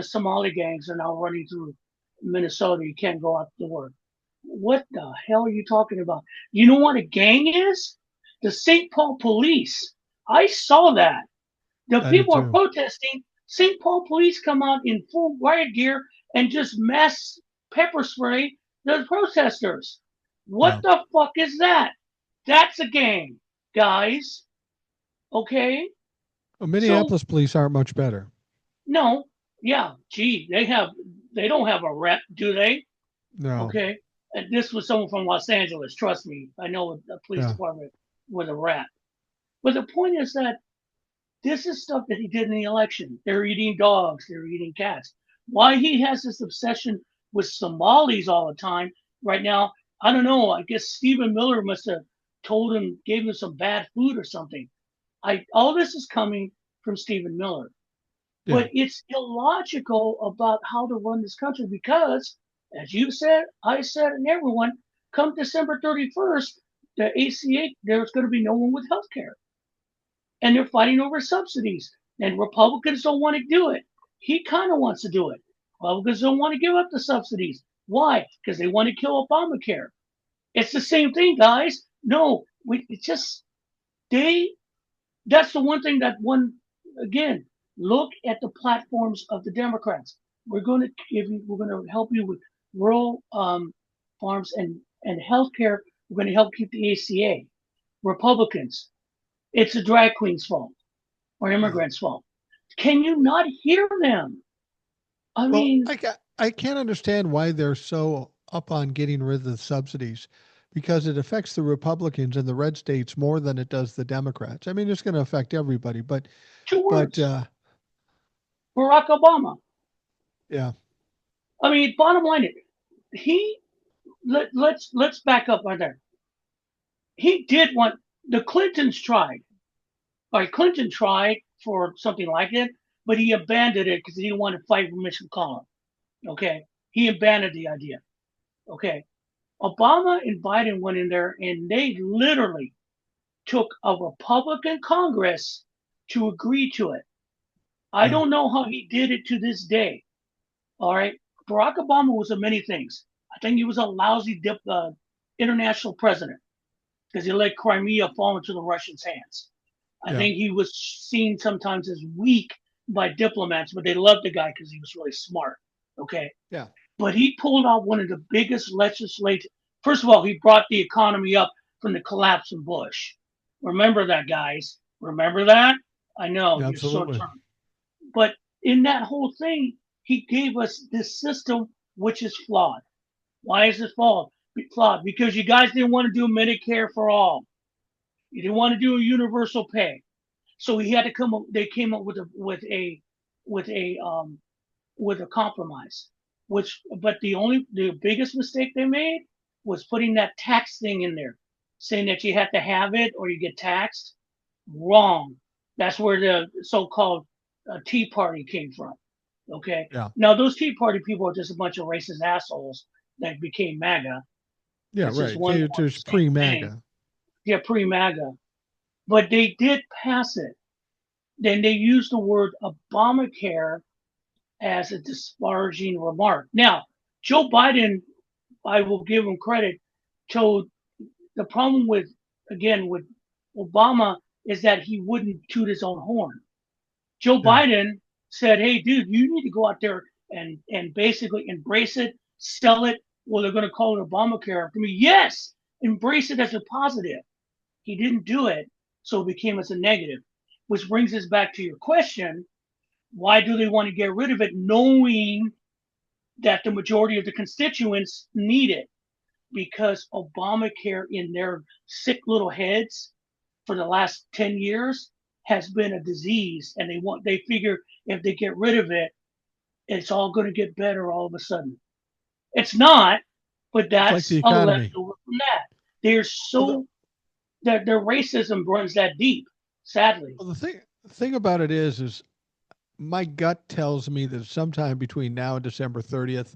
Somali gangs are now running through Minnesota. You can't go out the door. What the hell are you talking about? You know what a gang is? The St. Paul police. I saw that. The I did people are too. protesting. St. Paul police come out in full riot gear and just mass pepper spray the protesters. What Yeah. the fuck is that? That's a gang, guys. Okay? Well, So Minneapolis police aren't much better. no, yeah, gee, they don't have a rep, do they? No. Okay. And this was someone from Los Angeles, trust me. I know the police Yeah. department was a rat. But the point is that this is stuff that he did in the election. They're eating dogs, they're eating cats. Why he has this obsession with Somalis all the time right now, I don't know. I guess Stephen Miller must have told him, gave him some bad food or something. All this is coming from Stephen Miller. Yeah. But it's illogical about how to run this country because, as you said, I said, and everyone, come December 31st, the ACA, there's going to be no one with health care. And they're fighting over subsidies. And Republicans don't want to do it. He kind of wants to do it. Republicans don't want to give up the subsidies. Why? Because they want to kill Obamacare. It's the same thing, guys. No, it's just they. That's the one thing that one again. Look at the platforms of the Democrats. We're going to give you. We're going to help you with rural farms and healthcare. We're going to help keep the ACA. Republicans, it's the drag queen's fault or immigrants' fault. Can you not hear them? I Well, mean, I can't understand why they're so up on getting rid of the subsidies because it affects the Republicans in the red states more than it does the Democrats. I mean, it's going to affect everybody, two but words: Barack Obama. yeah, I mean, bottom line, he let's back up right there. He did want the Clintons tried. Like Clinton tried for something like it, but he abandoned it because he didn't want to fight for Mitch McConnell. Okay, he abandoned the idea. Okay, Obama and Biden went in there and they literally took a Republican Congress to agree to it. I yeah, don't know how he did it to this day. All right, Barack Obama was a many things. I think he was a lousy international president because he let Crimea fall into the Russians' hands. I yeah, think he was seen sometimes as weak by diplomats, but they loved the guy because he was really smart. Okay. yeah. But he pulled out one of the biggest legislative. First of all, he brought the economy up from the collapse of Bush. Remember that, guys. Remember that? I know you're short Absolutely. term. But in that whole thing, he gave us this system which is flawed. Why is it flawed? Because you guys didn't want to do Medicare for all. You didn't want to do a universal pay. So he had to come up. They came up with a with a compromise. But the biggest mistake they made was putting that tax thing in there, saying that you have to have it or you get taxed. Wrong. That's where the so-called Tea Party came from. Okay. Yeah, Now those Tea Party people are just a bunch of racist assholes that became MAGA. yeah, It's just right. one and There's the same pre thing. MAGA. Yeah, pre-MAGA. But they did pass it. Then they used the word Obamacare as a disparaging remark. Now, Joe Biden, I will give him credit, told the problem with Obama is that he wouldn't toot his own horn. Joe Yeah, Biden said, "Hey, dude, you need to go out there and basically embrace it, sell it. Well, they're going to call it Obamacare." For me, yes, embrace it as a positive. He didn't do it, so it became as a negative. Which brings us back to your question: why do they want to get rid of it, knowing that the majority of the constituents need it? Because Obamacare, in their sick little heads for the last 10 years, has been a disease, and they figure if they get rid of it, it's all going to get better all of a sudden. It's not, but it's like the that's all left economy. over from that. They're Well, the, so their racism runs that deep, sadly. well, the thing about it is my gut tells me that sometime between now and December 30th,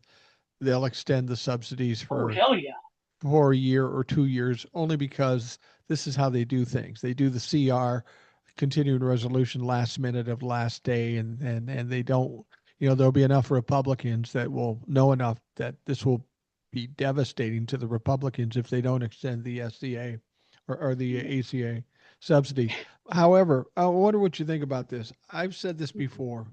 they'll extend the subsidies Oh hell yeah! for a year or 2 years, only because this is how they do things. They do the CR, continuing resolution, last minute of last day, and they don't. There'll be enough Republicans that will know enough that this will be devastating to the Republicans if they don't extend the SCA or the ACA subsidies. However, I wonder what you think about this. I've said this before.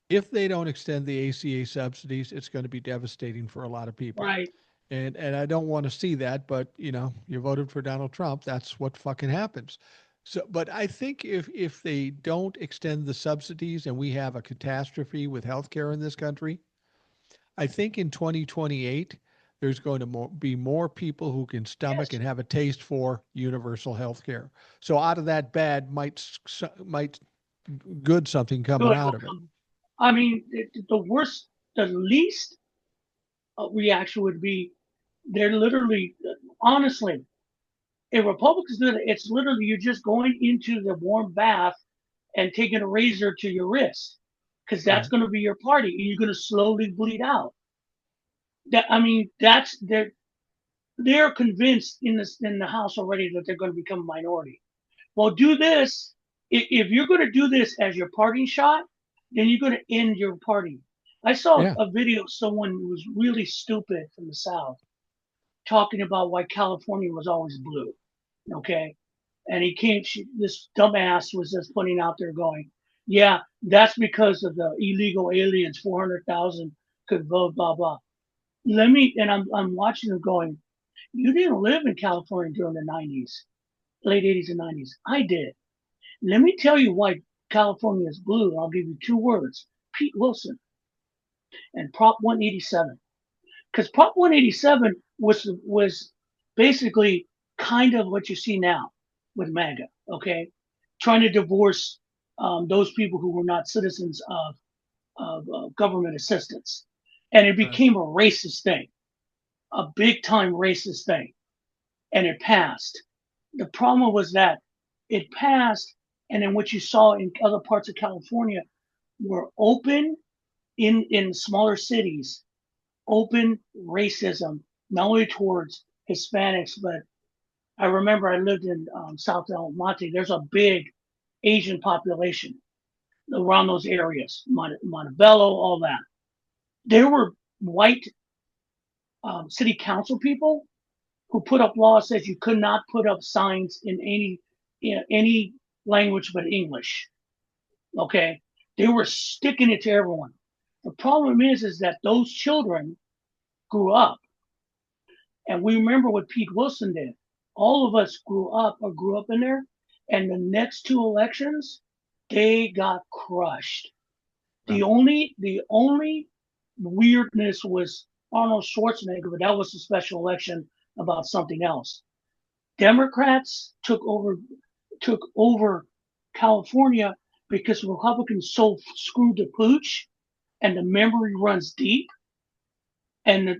If they don't extend the ACA subsidies, it's going to be devastating for a lot of people. Right. And I don't want to see that, but you voted for Donald Trump. That's what fucking happens. So, but I think if they don't extend the subsidies and we have a catastrophe with healthcare in this country, I think in 2028 there's going to be more people who can stomach Yes. and have a taste for universal healthcare. So out of that bad might good something coming Good. out of it. I mean, the worst, the least reaction would be they're literally, honestly, if Republicans do it, it's literally you're just going into the warm bath and taking a razor to your wrist because that's Right. going to be your party and you're going to slowly bleed out. That I mean, that's they're convinced in the House already that they're going to become a minority. Well, do this if you're going to do this as your parting shot. then you're going to end your party. I saw Yeah. a video of someone who was really stupid from the South talking about why California was always blue. Okay. And this dumbass was just putting out there going, yeah, that's because of the illegal aliens, 400,000 could vote, blah, blah. And I'm watching them going, you didn't live in California during the 90s, late 80s and 90s. I did. Let me tell you why California is blue. I'll give you two words: Pete Wilson and Prop 187. Because Prop 187 was basically kind of what you see now with MAGA, okay? Trying to divorce those people who were not citizens of government assistance. And it Right. became a racist thing, a big time racist thing. And it passed. The problem was that it passed, and then what you saw in other parts of California were open in smaller cities, open racism, not only towards Hispanics, but I remember I lived in South El Monte. There's a big Asian population around those areas, Montebello, all that. There were white city council people who put up laws that you could not put up signs in any language but English. Okay, they were sticking it to everyone. The problem is that those children grew up, and we remember what Pete Wilson did. All of us grew up in there, and the next two elections, they got crushed. Yeah. The only weirdness was Arnold Schwarzenegger, but that was a special election about something else. Democrats took over California because Republicans so screwed the pooch, and the memory runs deep. And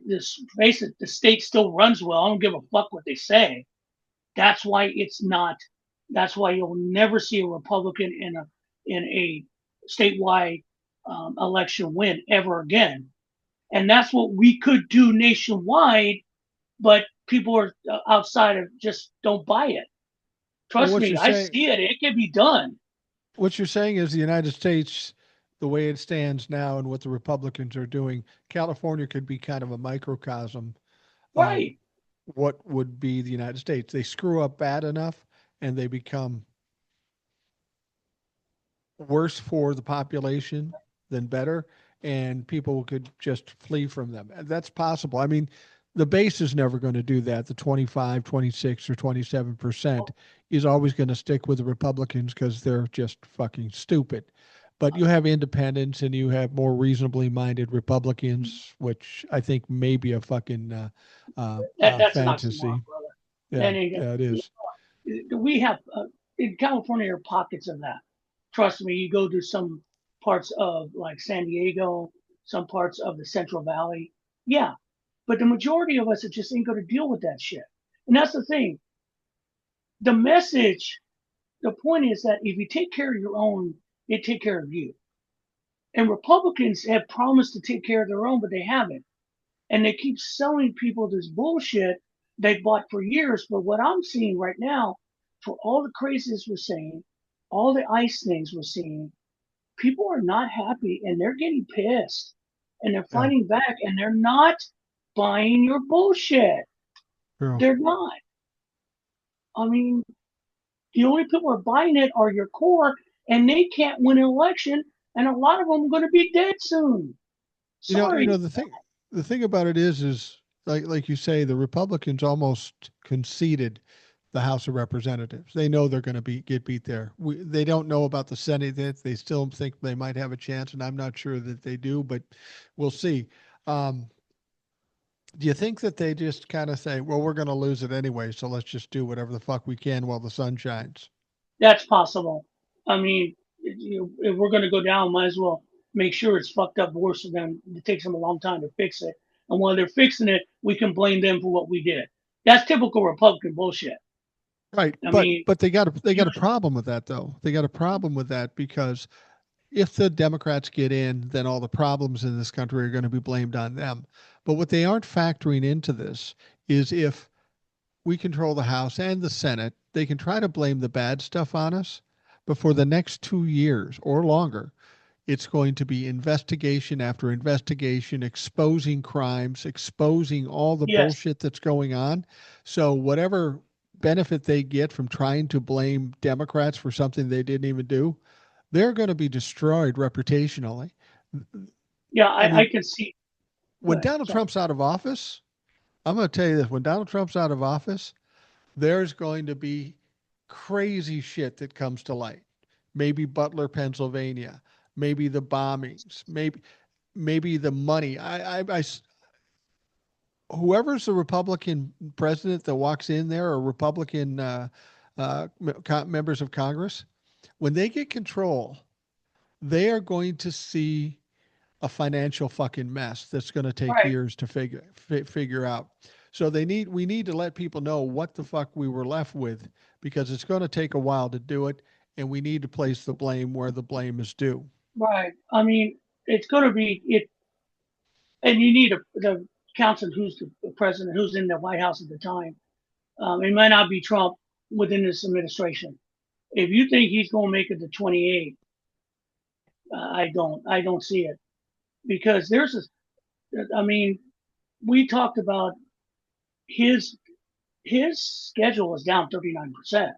face it, the state still runs well. I don't give a fuck what they say. That's why it's not. That's why you'll never see a Republican in a statewide election win ever again. And that's what we could do nationwide, but people are outside of just don't buy it. Well, Trust what me, you're I saying, see it. It can be done. what you're saying is the United States, the way it stands now, and what the Republicans are doing, California could be kind of a microcosm of Right. what would be the United States. They screw up bad enough, and they become worse for the population than better, and people could just flee from them. That's possible. I mean, the base is never going to do that. The 25, 26, or 27% is always going to stick with the Republicans because they're just fucking stupid. But you have independents and you have more reasonably minded Republicans, which I think may be a fucking That's an oxymoron, fantasy. brother. Yeah, And yeah, it is. we have in California are pockets of that. Trust me, you go to some parts of like San Diego, some parts of the Central Valley. Yeah, but the majority of us are just ain't going to deal with that shit. And that's the thing. The message, the point is that if you take care of your own, they take care of you. And Republicans have promised to take care of their own, but they haven't. And they keep selling people this bullshit they bought for years. But what I'm seeing right now, for all the craziness we're seeing, all the ICE things we're seeing, people are not happy and they're getting pissed and they're Yeah, fighting back and they're not buying your bullshit. true. They're not. I mean, the only people who are buying it are your core, and they can't win an election, and a lot of them are going to be dead soon. Sorry. The thing about it is like you say, the Republicans almost conceded the House of Representatives. They know they're going to get beat there. They don't know about the Senate yet. They still think they might have a chance, and I'm not sure that they do, but we'll see. Um, do you think that they just kind of say, "Well, we're going to lose it anyway, so let's just do whatever the fuck we can while the sun shines"? That's possible. I mean, if we're going to go down, might as well make sure it's fucked up worse for them. It takes them a long time to fix it. And while they're fixing it, we can blame them for what we did. That's typical Republican bullshit. Right, I but mean, they you got a problem with that though. They got a problem with that because if the Democrats get in, then all the problems in this country are going to be blamed on them. But what they aren't factoring into this is if we control the House and the Senate, they can try to blame the bad stuff on us. But for the next 2 years or longer, It's going to be investigation after investigation, exposing crimes, exposing all the Yes. bullshit that's going on. So, whatever benefit they get from trying to blame Democrats for something they didn't even do, they're going to be destroyed reputationally. Yeah, I I mean, can see. Go when ahead. Donald Sorry. Trump's out of office, I'm going to tell you this: when Donald Trump's out of office, there's going to be crazy shit that comes to light. Maybe Butler, Pennsylvania, maybe the bombings, maybe the money. Whoever's the Republican president that walks in there, or Republican members of Congress, when they get control, they are going to see a financial fucking mess that's going to take Right. years to figure out. So we need to let people know what the fuck we were left with, because it's going to take a while to do it, and we need to place the blame where the blame is due. Right. I mean, it's going to be it, and you need the counsel who's the president, who's in the White House at the time. It might not be Trump within this administration. If you think he's going to make it to 28, I don't. I don't see it because there's a. I mean, we talked about his his schedule is down 39%.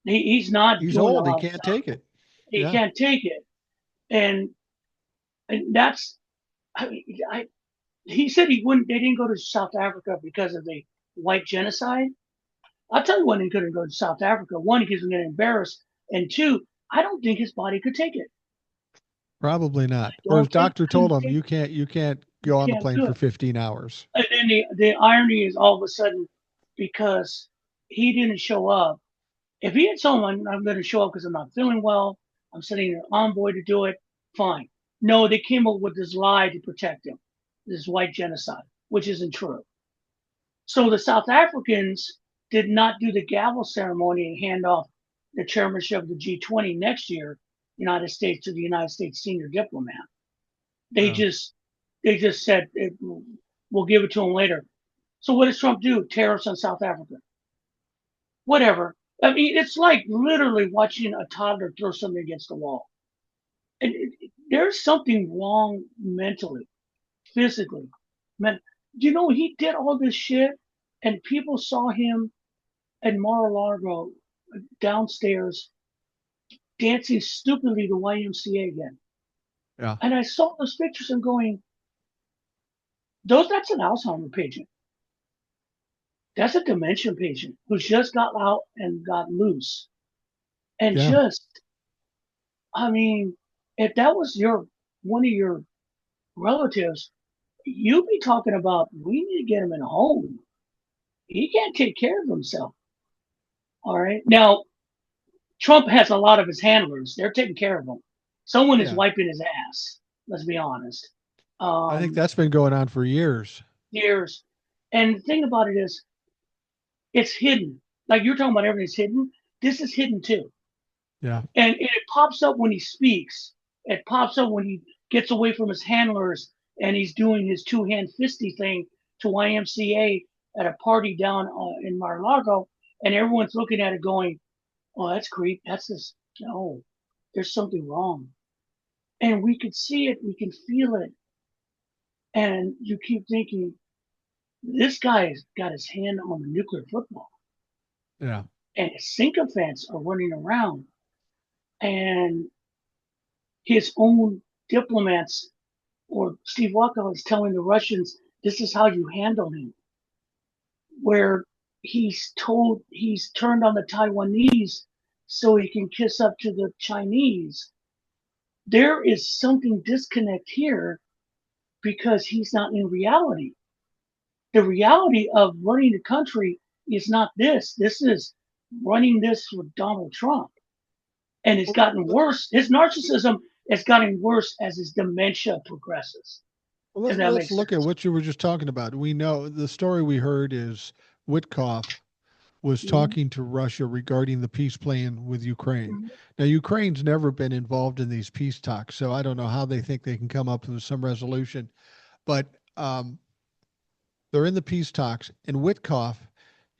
He's not He's doing a old. He lot of can't stuff. take it. He Yeah. can't take it, and that's. I mean, he said he wouldn't. They didn't go to South Africa because of the white genocide. I'll tell you when he couldn't go to South Africa. One, because he was getting embarrassed, and two, I don't think his body could take it. Probably I not. Or his don't think doctor told couldn't him take. you can't You go on the can't plane do for it. 15 hours. And then the irony is all of a sudden because he didn't show up. If he had someone, I'm going to show up because I'm not feeling well. I'm sending an envoy to do it. Fine. No, they came up with this lie to protect him, this white genocide, which isn't true. So the South Africans did not do the gavel ceremony and hand off the chairmanship of the G20 next year, United States to the United States senior diplomat. They Yeah. just they just said we'll give it to him later. So what does Trump do? Tariffs on South Africa. Whatever. I mean, it's like literally watching a toddler throw something against the wall. And there's something wrong mentally, physically. Man, do you know he did all this shit, and people saw him at Mar-a-Lago downstairs dancing stupidly to YMCA again. Yeah. And I saw those pictures and going, that's an Alzheimer patient. That's a dementia patient who's just got out and got loose. And Yeah. just, I mean, if that was one of your relatives, you'd be talking about we need to get him in a home. He can't take care of himself. All right. Now, Trump has a lot of his handlers. They're taking care of him. Someone is Yeah. wiping his ass. Let's be honest. I think Um, that's been going on for years. years. And the thing about it is, it's hidden. Like you're talking about everything's hidden. This is hidden too. Yeah. And it pops up when he speaks. It pops up when he gets away from his handlers and he's doing his two-hand fisty thing to YMCA at a party down in Mar-a-Lago, and everyone's looking at it going, "Oh, that's creep. That's this. No, there's something wrong." And we can see it. We can feel it. And you keep thinking, this guy's got his hand on the nuclear football, Yeah. and his sycophants are running around, and his own diplomats or Steve Witkoff is telling the Russians, this is how you handle him. Where he's turned on the Taiwanese so he can kiss up to the Chinese. There is something disconnect here because he's not in reality. The reality of running the country is not this. This is running this for Donald Trump. And it's gotten worse. His narcissism has gotten worse as his dementia progresses. Well, If that let's makes look at sense. what you were just talking about. We know the story we heard is Witkoff was Mm-hmm. talking to Russia regarding the peace plan with Ukraine. Mm-hmm. Now, Ukraine's never been involved in these peace talks, so I don't know how they think they can come up with some resolution. But they're in the peace talks, and Witkoff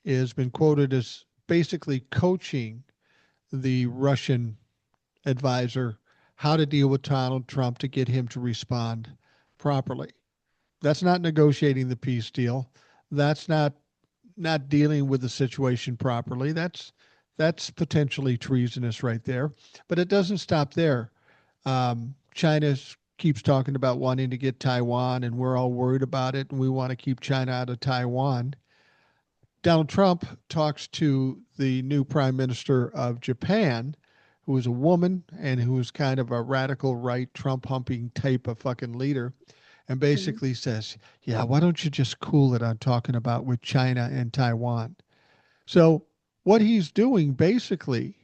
has been quoted as basically coaching the Russian advisor how to deal with Donald Trump to get him to respond properly. That's not negotiating the peace deal. That's not dealing with the situation properly. That's potentially treasonous right there. But it doesn't stop there. China keeps talking about wanting to get Taiwan, and we're all worried about it, and we want to keep China out of Taiwan. Donald Trump talks to the new prime minister of Japan, who is a woman and who is kind of a radical right Trump humping type of fucking leader, and Mhm. basically says, yeah, why don't you just cool it on talking about with China and Taiwan? So what he's doing basically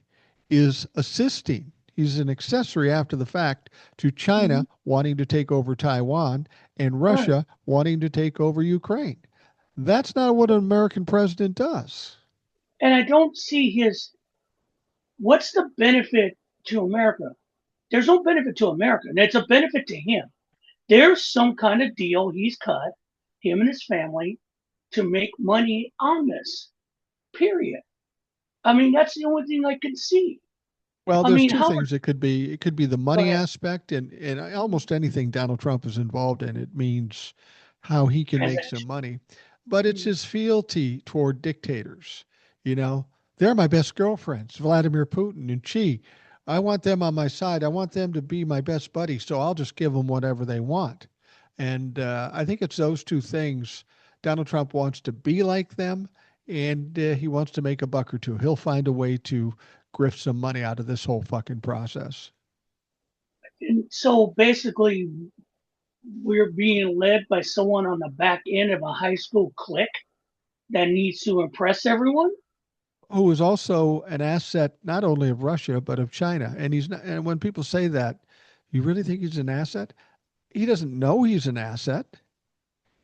is assisting. He's an accessory after the fact to Mhm. China wanting to take over Taiwan and Right. Russia wanting to take over Ukraine. That's not what an American president does. And I don't see what's the benefit to America? There's no benefit to America, and it's a benefit to him. There's some kind of deal he's cut, him and his family, to make money on this. Period. I mean, that's the only thing I can see. Well, I there's mean, two Howard, things. It could be the go money ahead. aspect, and almost anything Donald Trump is involved in. It means how he can make some Transaction. money, but it's Mhm. his fealty toward dictators. You know, they're my best girlfriends, Vladimir Putin and Xi. I want them on my side. I want them to be my best buddy, so I'll just give them whatever they want. And I think it's those two things. Donald Trump wants to be like them, and he wants to make a buck or two. He'll find a way to grift some money out of this whole fucking process. And so basically, we're being led by someone on the back end of a high school clique that needs to impress everyone. Who is also an asset not only of Russia but of China. And he's not, and when people say that, you really think he's an asset? He doesn't know he's an asset.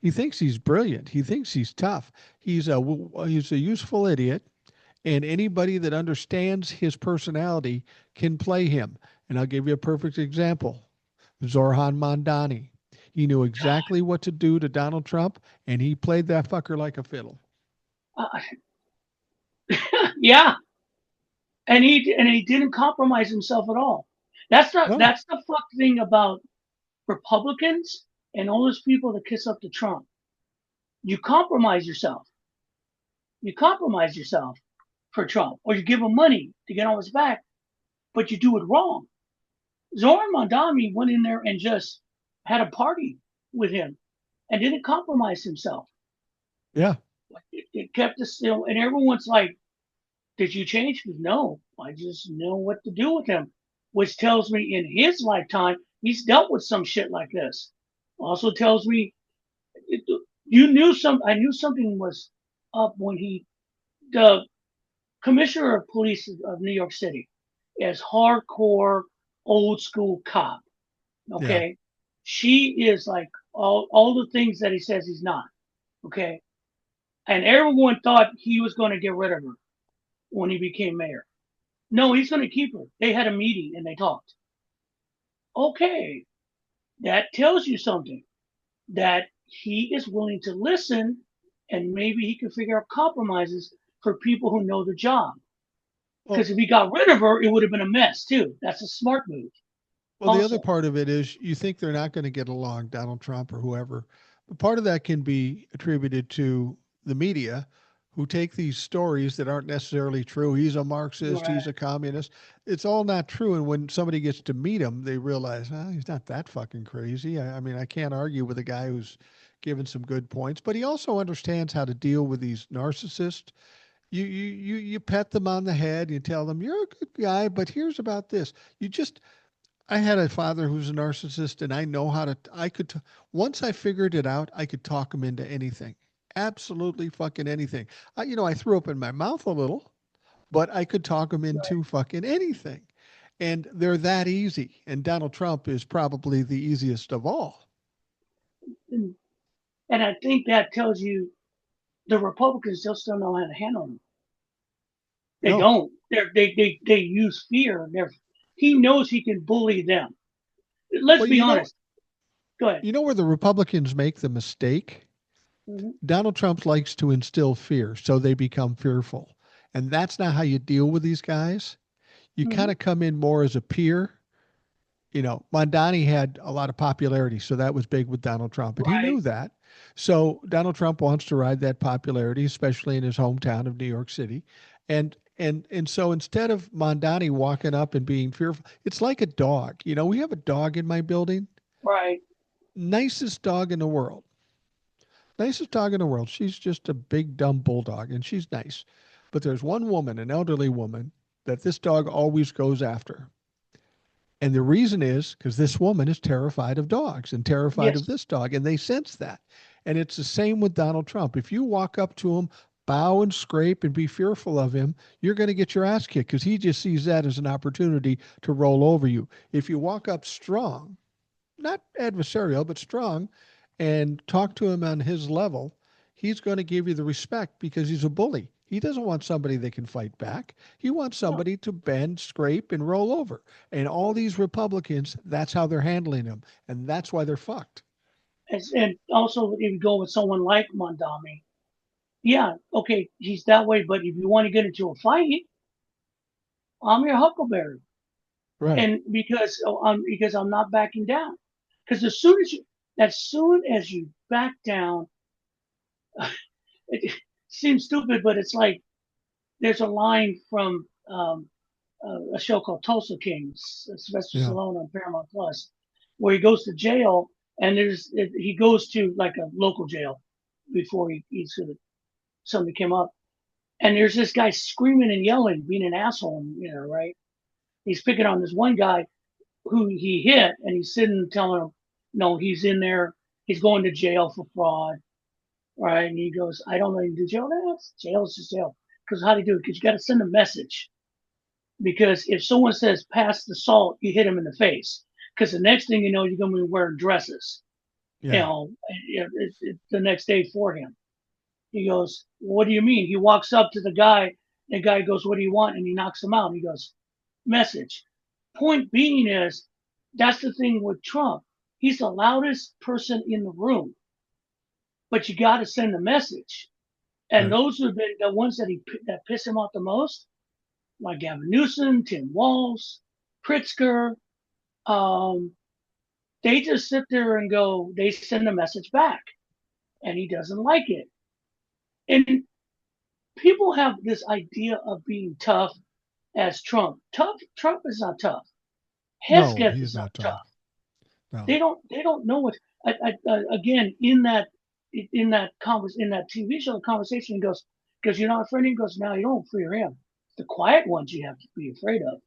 He thinks he's brilliant. He thinks he's tough. He's a useful idiot, and anybody that understands his personality can play him. And I'll give you a perfect example. Zorhan Mondani. He knew exactly what to do to Donald Trump, and he played that fucker like a fiddle. Uh, yeah, and he didn't compromise himself at all. No, That's the fuck thing about Republicans and all those people that kiss up to Trump. You compromise yourself. You compromise yourself for Trump, or you give him money to get on his back, but you do it wrong. Zoran Mondami went in there and just had a party with him and didn't compromise himself. yeah, It kept us, and everyone's like, "Did you change?" No, I just know what to do with him, which tells me in his lifetime he's dealt with some shit like this. Also tells me it, you knew some. I knew something was up when the commissioner of police of New York City, is hardcore old school cop. yeah. Okay, she is like all the things that he says he's not. Okay, and everyone thought he was going to get rid of her when he became mayor. No, he's going to keep her. They had a meeting and they talked. Okay, that tells you something, that he is willing to listen, and maybe he can figure out compromises for people who know the job. Because Well, if he got rid of her, it would have been a mess too. That's a smart move. well, the other Also, part of it is you think they're not going to get along, Donald Trump or whoever. But part of that can be attributed to the media who take these stories that aren't necessarily true. He's a Marxist, he's right. a communist. It's all not true. And when somebody gets to meet him, they realize, oh, he's not that fucking crazy. I mean, I can't argue with a guy who's given some good points, but he also understands how to deal with these narcissists. You pet them on the head, you tell them you're a good guy, but here's about this. You just I had a father who's a narcissist, and I know how to. Once I figured it out, I could talk him into anything, absolutely fucking anything. I threw up in my mouth a little, but I could talk him into fucking anything, and they're that easy. And Donald Trump is probably the easiest of all. And I think that tells you the Republicans just don't know how to handle him. They No, don't. They use fear. He knows he can bully them. Let's well, be honest. Go ahead. you know where the Republicans make the mistake. Mm-hmm. Donald Trump likes to instill fear, so they become fearful, and that's not how you deal with these guys. You kind Mhm. of come in more as a peer. Mondani had a lot of popularity, so that was big with Donald Trump, and he Right. knew that. So Donald Trump wants to ride that popularity, especially in his hometown of New York City. And so instead of Mondani walking up and being fearful, it's like a dog. We have a dog in my building, Right. nicest dog in the world. Nicest dog in the world. She's just a big dumb bulldog and she's nice. But there's one woman, an elderly woman, that this dog always goes after. And the reason is because this woman is terrified of dogs and terrified of Yes. this dog, and they sense that. And it's the same with Donald Trump. If you walk up to him, bow and scrape and be fearful of him, you're going to get your ass kicked because he just sees that as an opportunity to roll over you. If you walk up strong, not adversarial, but strong, and talk to him on his level, he's going to give you the respect because he's a bully. He doesn't want somebody that can fight back. He wants No. somebody to bend, scrape, and roll over. And all these Republicans, that's how they're handling him. And that's why they're fucked. And also, if you go with someone like Mondami, yeah, okay, he's that way. But if you want to get into a fight, I'm your Huckleberry, Right. and because I'm not backing down. Because as soon as you back down, it seems stupid, but it's like there's a line from a show called Tulsa King, Sylvester Yeah. Stallone on Paramount Plus, where he goes to jail, and he goes to like a local jail before he's gonna something came up, and there's this guy screaming and yelling, being an asshole, right? He's picking on this one guy who he hit, and he's sitting telling him, no, he's in there, he's going to jail for fraud, right? And he goes, I don't know you do jail. That's jail is just jail. Because how do you do it? Because you got to send a message. Because if someone says pass the salt, you hit them in the face. Because the next thing you know, you're going to be wearing dresses. You Yeah. know, it's the next day for him. He goes, what do you mean? He walks up to the guy. The guy goes, what do you want? And he knocks him out. He goes, message. Point being is, that's the thing with Trump. He's the loudest person in the room, but you got to send a message. And Right. those have been the ones that piss him off the most, like Gavin Newsom, Tim Walz, Pritzker. Um, they just sit there and go. They send a message back, and he doesn't like it. And people have this idea of being tough as Trump. Trump is not tough. No, Hesketh he's is not not tough. tough. No. They don't know what. Again, in that TV show, the conversation, he goes, because you're not afraid. He goes, no, you don't fear him. The quiet ones you have to be afraid of,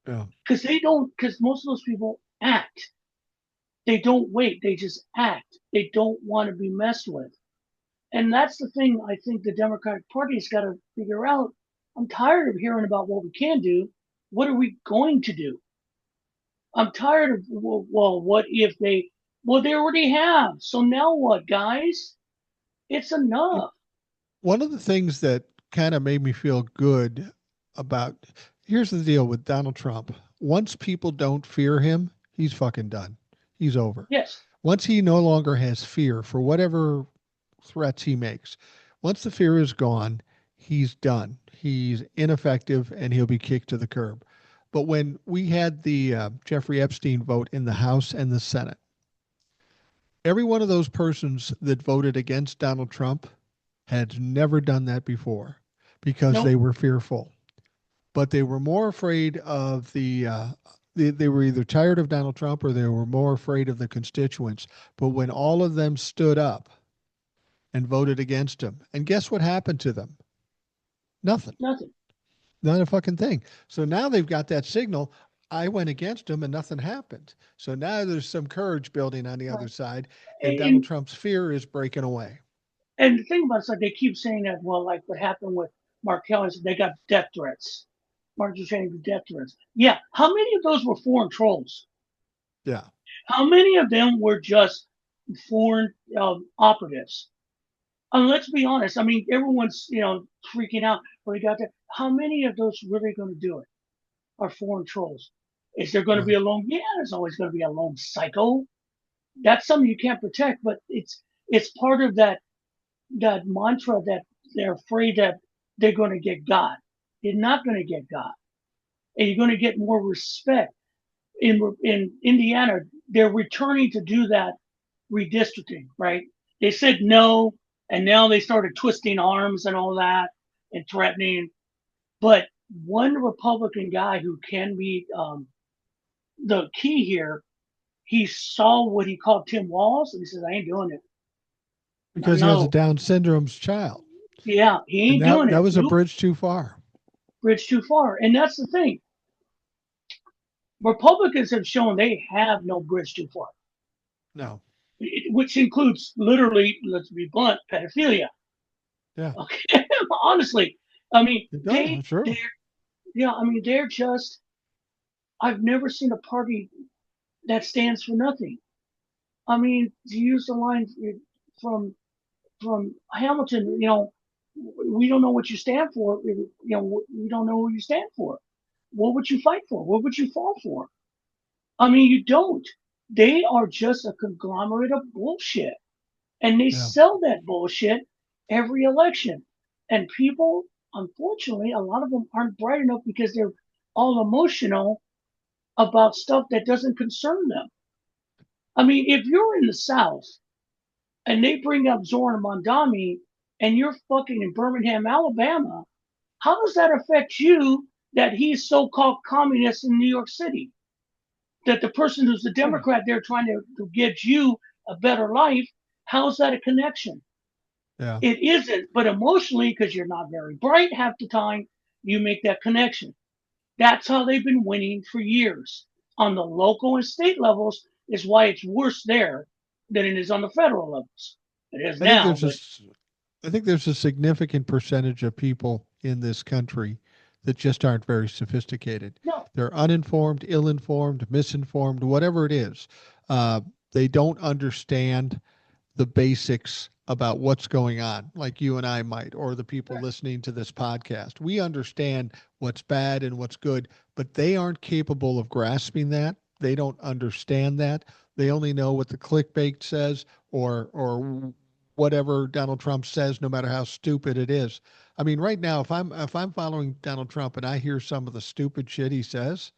Yeah. because they don't. Because most of those people act. They don't wait. They just act. They don't want to be messed with. And that's the thing I think the Democratic Party's got to figure out. I'm tired of hearing about what we can do. What are we going to do? I'm tired of, well, what if they, well, they already have. So now what, guys? It's enough. One of the things that kind of made me feel good about here's the deal with Donald Trump. Once people don't fear him, he's fucking done. He's over. Yes. Once he no longer has fear for whatever threats he makes, once the fear is gone, he's done. He's ineffective and he'll be kicked to the curb. But when we had the Jeffrey Epstein vote in the House and the Senate, every one of those persons that voted against Donald Trump had never done that before because they Nope. were fearful. But they were more afraid of they were either tired of Donald Trump or they were more afraid of the constituents. But when all of them stood up and voted against him, and guess what happened to them? Nothing. Nothing. Not a fucking thing. So now they've got that signal. I went against him and nothing happened. So now there's some courage building on the other Right. side, and Donald And Trump's fear is breaking away. and the thing about it's like they keep saying that, well, like what happened with Mark Kelly, they got death threats. Martin Luther death threats. Yeah. How many of those were foreign trolls? Yeah. How many of them were just foreign operatives? And let's be honest. I mean, everyone's freaking out. We got that. How many of those really going to do it are foreign trolls? Is there going to be Right. a lone? Yeah, there's always going to be a lone psycho. That's something you can't protect, but it's part of that mantra that they're afraid that they're going to get got. They're not going to get got. and you're going to get more respect. In Indiana, they're returning to do that redistricting, right? They said no, and now they started twisting arms and all that and threatening. But one Republican guy who can be the key here, he saw what he called Tim Walz, and he says, "I ain't doing it. Because he has a No, Down syndrome's child. yeah, he And ain't doing that it. was a Nope, bridge too far. bridge too far." And that's the thing. Republicans have shown they have no bridge too far, No. which includes literally, let's be blunt, pedophilia. Yeah. Okay, honestly, I mean, It does. Sure. yeah, I mean, they're just. I've never seen a party that stands for nothing. I mean, to use the line from Hamilton, we don't know what you stand for. We don't know who you stand for. What would you fight for? What would you fall for? I mean, you don't. They are just a conglomerate of bullshit, and they Yeah. sell that bullshit every election. And people, unfortunately, a lot of them aren't bright enough because they're all emotional about stuff that doesn't concern them. I mean, if you're in the South and they bring up Zoran Mondami and you're fucking in Birmingham, Alabama, how does that affect you that he's so-called communist in New York City? That the person who's the Yeah. Democrat there trying to get you a better life, how's that a connection? Yeah. It isn't, but emotionally, because you're not very bright half the time, you make that connection. That's how they've been winning for years. On the local and state levels is why it's worse there than it is on the federal levels. It is I think now, there's a but s- I think there's a significant percentage of people in this country that just aren't very sophisticated. no. They're uninformed, ill-informed, misinformed, whatever it is. Uh, they don't understand the basics about what's going on, like you and I might, or the people listening to this podcast. We understand what's bad and what's good, but they aren't capable of grasping that. They don't understand that. They only know what the clickbait says or whatever Donald Trump says, no matter how stupid it is. I mean, right now, if I'm following Donald Trump and I hear some of the stupid shit he says,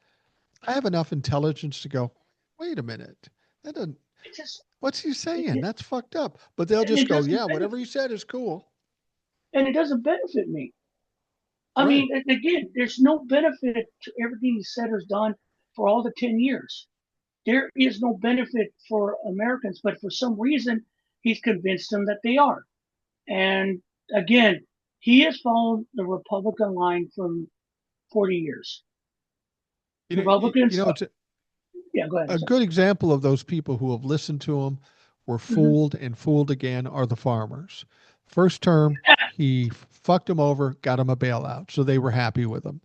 I have enough intelligence to go, wait a minute, that doesn't It just what's he it, saying? it, That's fucked up. But they'll and just it go, doesn't yeah, whatever benefit he said is cool. and it doesn't benefit me. I Right. mean, again, there's no benefit to everything he said or done for all the 10 years. There is no benefit for Americans, but for some reason, he's convinced them that they are. And again, he has followed the Republican line from 40 years. Republicans, It's yeah, go ahead. I'm a sorry. good example of those people who have listened to him, were Mm-hmm. fooled and fooled again are the farmers. First term, he fucked them over, got them a bailout. So they were happy with him.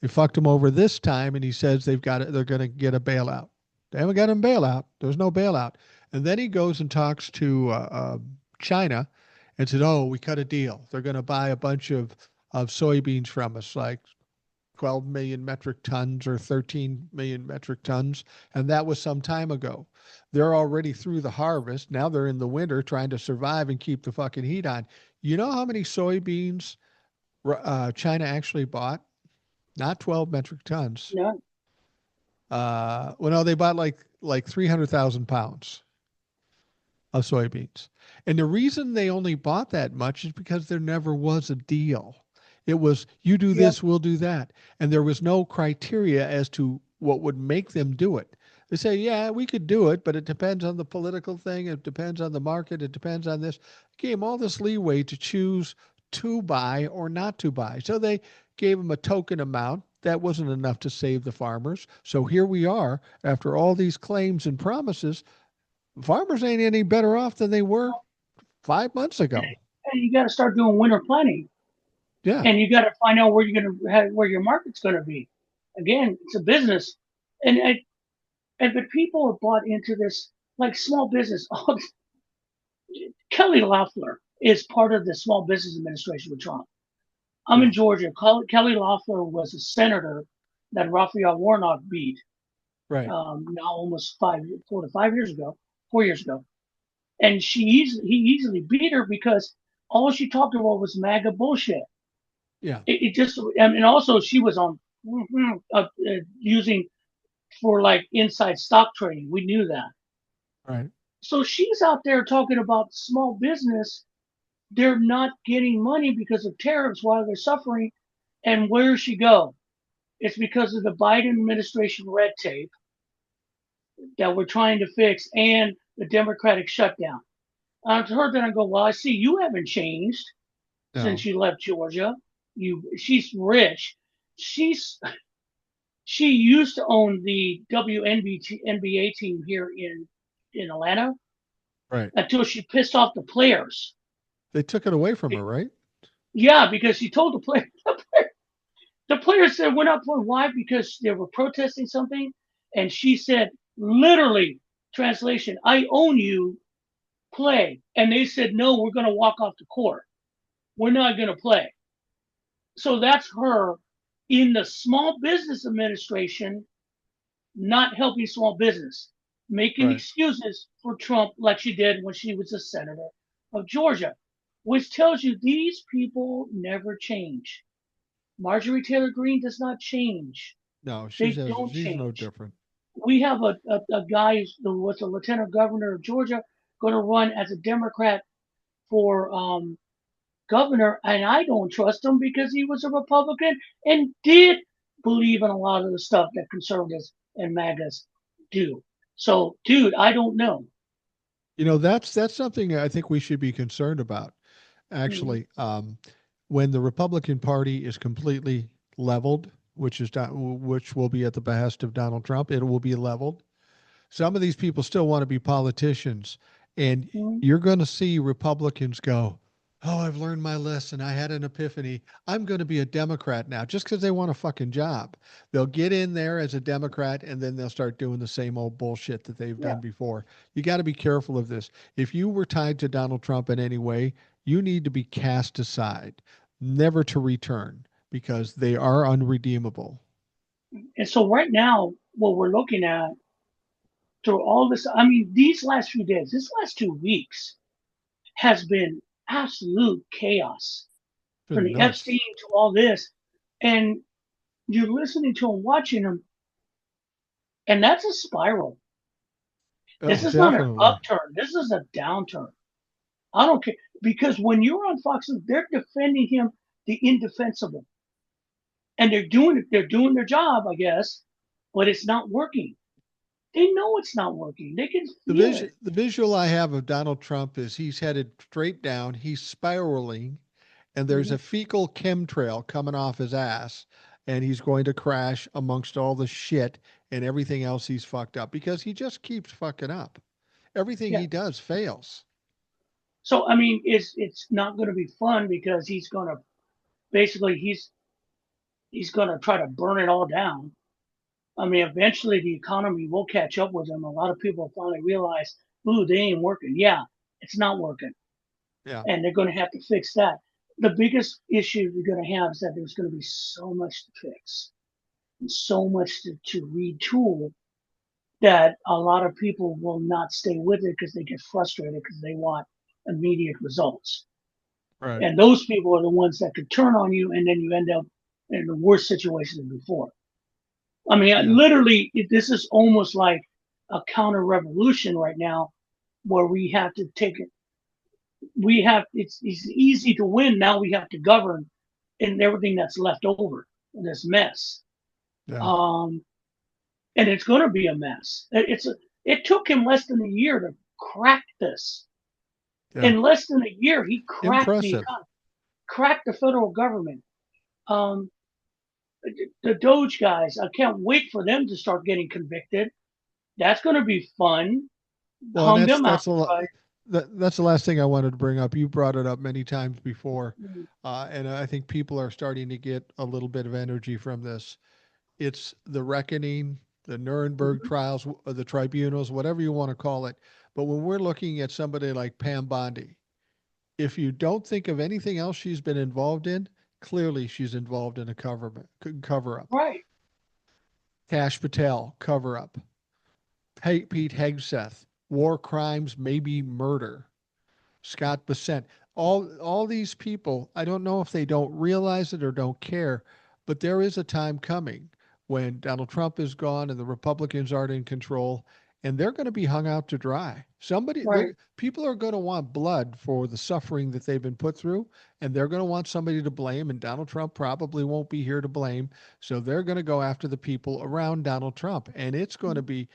They fucked him over this time, and he says they're going to get a bailout. They haven't got him bailout. There's no bailout. And then he goes and talks to China and said, "Oh, we cut a deal. They're going to buy a bunch of soybeans from us, like 12 million metric tons or 13 million metric tons." And that was some time ago. They're already through the harvest. Now they're in the winter trying to survive and keep the fucking heat on. You know how many soybeans China actually bought? Not 12 metric tons. No, Well, no, they bought like 300,000 pounds of soybeans. And the reason they only bought that much is because there never was a deal. It was, you do yeah, this, we'll do that. And there was no criteria as to what would make them do it. They say, yeah, we could do it, but it depends on the political thing. It depends on the market. It depends on this. Gave them all this leeway to choose to buy or not to buy. So they gave them a token amount. That wasn't enough to save the farmers. So here we are, after all these claims and promises, farmers ain't any better off than they were 5 months ago. and you got to start doing winter planning, Yeah. and you got to find out where you're going to have where your market's going to be. Again, it's a business, and but people have bought into this like small business. Kelly Loeffler is part of the Small Business Administration with Trump. I'm in Yeah. Georgia. Kelly Loeffler was a senator that Raphael Warnock beat Right. now almost 4 to 5 years ago, 4 years ago. And he easily beat her because all she talked about was MAGA bullshit. Yeah. It just, and also she was on using for like inside stock trading. We knew that. Right. So she's out there talking about small business. They're not getting money because of tariffs while they're suffering. And where does she go? It's because of the Biden administration red tape that we're trying to fix and the Democratic shutdown. I've heard that. I go, well, I see you haven't changed since No. you left Georgia. She's rich. She's she used to own the WNBA team here in Atlanta Right. until she pissed off the players. They took it away from her, right? Yeah, because she told the player the players said we're not playing. Why? Because they were protesting something, and she said literally translation, "I own you. Play." And they said no, we're going to walk off the court. We're not going to play. So that's her in the Small Business Administration not helping small business, making Right. excuses for Trump like she did when she was a senator of Georgia, which tells you these people never change. Marjorie Taylor Greene does not change. No, They don't she's no change. different. We have a guy who was a lieutenant governor of Georgia going to run as a Democrat for governor, and I don't trust him because he was a Republican and did believe in a lot of the stuff that conservatives and MAGAs do. So, dude, I don't know. You know, that's something I think we should be concerned about. Mm-hmm. Actually, when the Republican Party is completely leveled, which will be at the behest of Donald Trump, it will be leveled. Some of these people still want to be politicians, and Mm-hmm. you're going to see Republicans go, "Oh, I've learned my lesson. I had an epiphany. I'm going to be a Democrat now," just because they want a fucking job. They'll get in there as a Democrat, and then they'll start doing the same old bullshit that they've Yeah. done before. You got to be careful of this. If you were tied to Donald Trump in any way, you need to be cast aside, never to return, because they are unredeemable. And so, right now, what we're looking at through all this, I mean, these last few days, this last 2 weeks has been absolute chaos It's from been the nuts. Epstein to all this. And you're listening to them, watching them, and that's a spiral. This Oh, is not an definitely. upturn. This is a downturn. I don't care because when you're on Fox News, they're defending him, the indefensible, and they're doing it. They're doing their job, I guess, but it's not working. They know it's not working. They can feel it. The visual I have of Donald Trump is he's headed straight down, he's spiraling, and there's Mhm. a fecal chemtrail coming off his ass, and he's going to crash amongst all the shit and everything else he's fucked up because he just keeps fucking up. Everything Yeah. he does fails. So I mean, it's not going to be fun because he's going to basically he's going to try to burn it all down. I mean, eventually the economy will catch up with him. A lot of people finally realize, ooh, they ain't working. Yeah, it's not working. Yeah. And they're going to have to fix that. The biggest issue we're going to have is that there's going to be so much to fix, and so much to retool that a lot of people will not stay with it because they get frustrated because they want immediate results. Right. And those people are the ones that could turn on you, and then you end up in the worst situation than before. I mean, Yeah. literally, this is almost like a counter revolution right now, where we have to take it. We have it's easy to win. Now we have to govern and everything that's left over in this mess. Yeah. Um, and it's going to be a mess. It took him less than a year to crack this. Yeah. In less than a year, he cracked the Impressive. economy, cracked the federal government. Um, the Doge guys, I can't wait for them to start getting convicted. That's going to be fun. Well, and Hung them out to dry. that's the last thing I wanted to bring up. You brought it up many times before, Mm-hmm. and I think people are starting to get a little bit of energy from this. It's the reckoning, the Nuremberg trials, the tribunals, whatever you want to call it. But when we're looking at somebody like Pam Bondi, if you don't think of anything else she's been involved in, clearly she's involved in a cover up. Right. Cash Patel, cover up. Pete Hegseth, war crimes, maybe murder. Scott Bessent. All these people, I don't know if they don't realize it or don't care, but there is a time coming when Donald Trump is gone and the Republicans aren't in control, and they're going to be hung out to dry. Right. People are going to want blood for the suffering that they've been put through, and they're going to want somebody to blame. And Donald Trump probably won't be here to blame, so they're going to go after the people around Donald Trump, and it's going to be,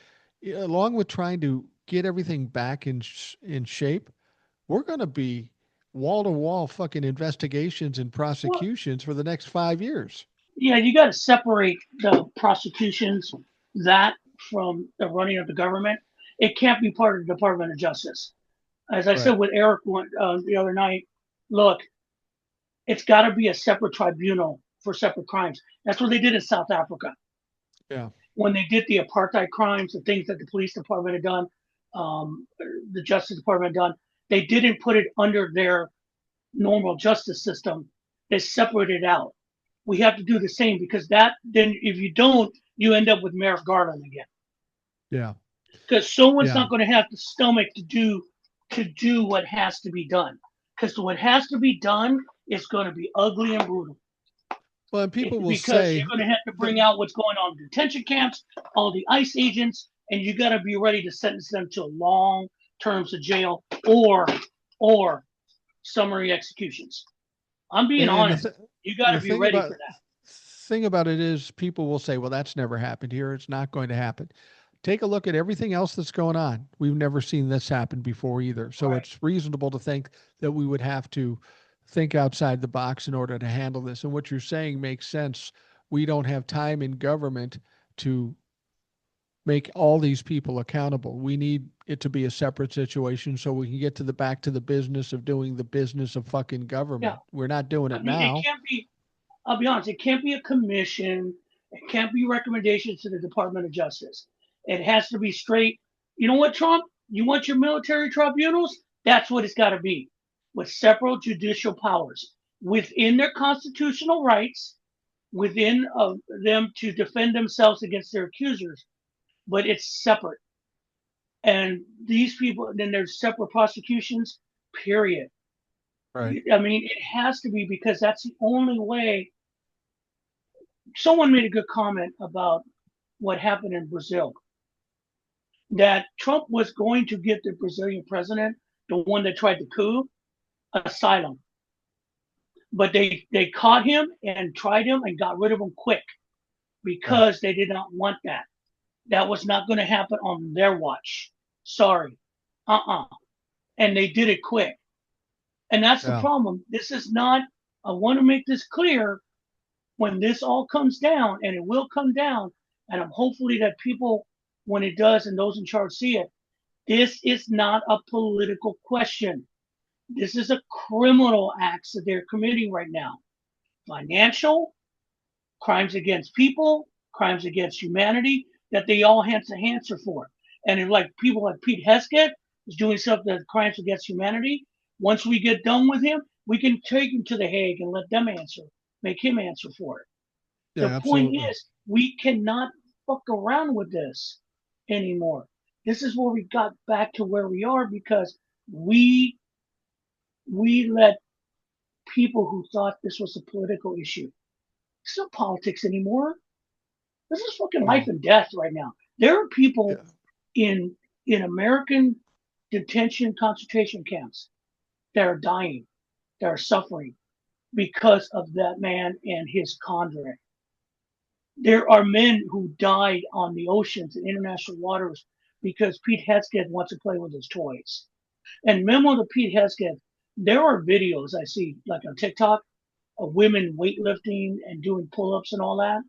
along with trying to get everything back in shape, we're going to be wall to wall fucking investigations and Well, prosecutions for the next 5 years. yeah, you got to separate the prosecutions that from the running of the government. It can't be part of the Department of Justice. As I Right. said with Eric the other night, look, it's got to be a separate tribunal for separate crimes. That's what they did in South Africa Yeah. when they did the apartheid crimes, the things that the police department had done, the Justice Department had done. They didn't put it under their normal justice system. They separated it out. We have to do the same because that then if you don't, you end up with Merrick Garland again. Yeah. Because someone's Yeah. not going to have the stomach to do what has to be done. Because what has to be done is going to be ugly and brutal. Well, and people will Because say you're going to have to that, bring out what's going on in detention camps, all the ICE agents, and you got to be ready to sentence them to long terms of jail or summary executions. I'm being and honest. You got to the be thing ready about for that. thing about it is people will say, well, that's never happened here. It's not going to happen. Take a look at everything else that's going on. We've never seen this happen before either. So Right. it's reasonable to think that we would have to think outside the box in order to handle this. And what you're saying makes sense. We don't have time in government to make all these people accountable. We need it to be a separate situation so we can get to the back to the business of doing the business of fucking Yeah. government. We're not doing I it mean, it now. can't be. I'll be honest. It can't be a commission. It can't be recommendations to the Department of Justice. It has to be straight. You know what, Trump? You want your military tribunals? That's what it's got to be, with separate judicial powers within their constitutional rights, within them to defend themselves against their accusers. But it's separate, and these people then there's separate prosecutions. Period. Right. I mean, it has to be because that's the only way. Someone made a good comment about what happened in Brazil, that Trump was going to give the Brazilian president, the one that tried to coup, asylum. But they caught him and tried him and got rid of him quick Yeah. because they did not want that. That was not going to happen on their watch. Sorry. And they did it quick. And that's the Yeah. problem. This is not, I want to make this clear when this all comes down, and it will come down, and I'm hopefully that people, when it does and those in charge see it, this is not a political question. This is a criminal acts that they're committing right now. Financial, crimes against people, crimes against humanity that they all have to answer for. And if like people like Pete Hesketh is doing stuff that crimes against humanity, once we get done with him, we can take him to the Hague and let them answer, make him answer for it. Yeah, The point absolutely. is, we cannot fuck around with this anymore. This is where we got back to where we are because we we let people who thought this was a political issue. It's not politics anymore. This is fucking life No. and death right now. There are people Yeah. in American detention concentration camps that are dying, that are suffering because of that man and his cadre. There are men who died on the oceans and international waters because Pete Hegseth wants to play with his toys. And memo to Pete Hegseth, there are videos I see like on TikTok of women weightlifting and doing pull-ups and all that.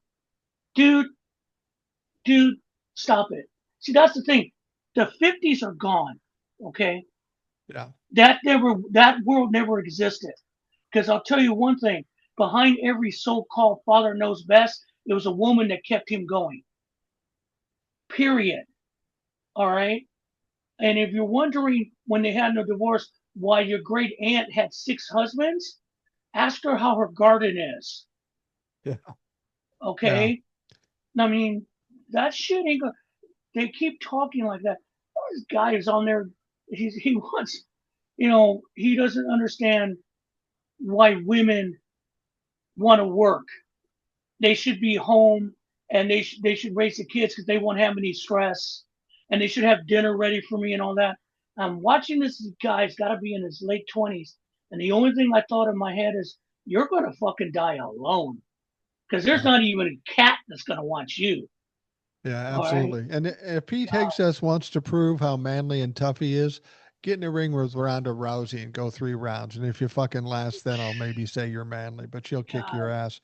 Dude, dude, stop it. See, that's the thing. The 50s are gone. Okay. Yeah. That world never existed. Because I'll tell you one thing, behind every so-called father knows best, there was a woman that kept him going. Period. All right. And if you're wondering when they had no divorce why your great aunt had 6 husbands, ask her how her garden is. Yeah. Yeah. Okay. I mean, that shit ain't gonna, they keep talking like that. This guy is on there. He wants, he doesn't understand why women want to work. they should be home, and they should raise the kids because they won't have any stress, and they should have dinner ready for me and all that. I'm watching this guy's got to be in his late 20s, and the only thing I thought in my head is, you're gonna fucking die alone because there's Yeah. not even a cat that's gonna want you. Yeah, All right. absolutely. And if Pete Hegseth wants to prove how manly and tough he is, get in the ring with Ronda Rousey and go 3 rounds. And if you fucking last, then I'll maybe say you're manly, but she'll kick your God. ass.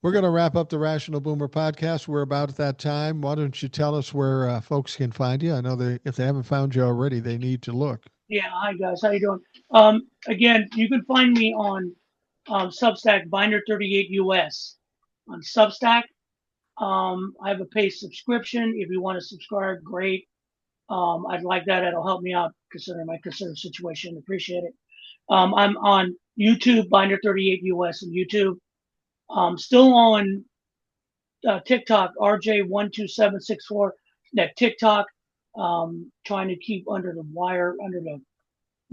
We're going to wrap up the Rational Boomer podcast. We're about at that time. Why don't you tell us where folks can find you? I know if they haven't found you already, they need to look. Yeah. Hi guys. How you doing? Again, you can find me on Substack Binder 38 US on Substack. I have a paid subscription. If you want to subscribe, great. I'd like that. It'll help me out considering my conservative situation. Appreciate it. I'm on YouTube, Binder 38 US on YouTube. Still on TikTok, RJ12764. That TikTok, trying to keep under the wire, under the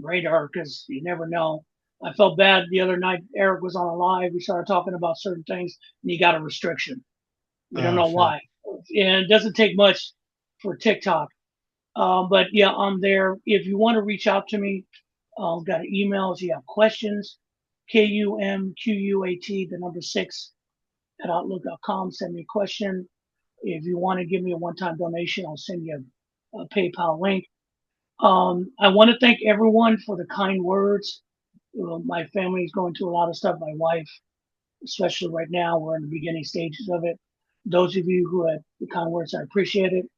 radar, because you never know. I felt bad the other night. Eric was on a live. We started talking about certain things, and he got a restriction. We don't Oh, know shit. why. And it doesn't take much for TikTok. But yeah, I'm there. If you want to reach out to me, I've got emails. You have questions, KUMQUAT, the number 6 at outlook.com. Send me a question. If you want to give me a one-time donation, I'll send you a PayPal link. I want to thank everyone for the kind words. My family is going through a lot of stuff. My wife, especially right now, we're in the beginning stages of it. Those of you who had the kind words, I appreciate it.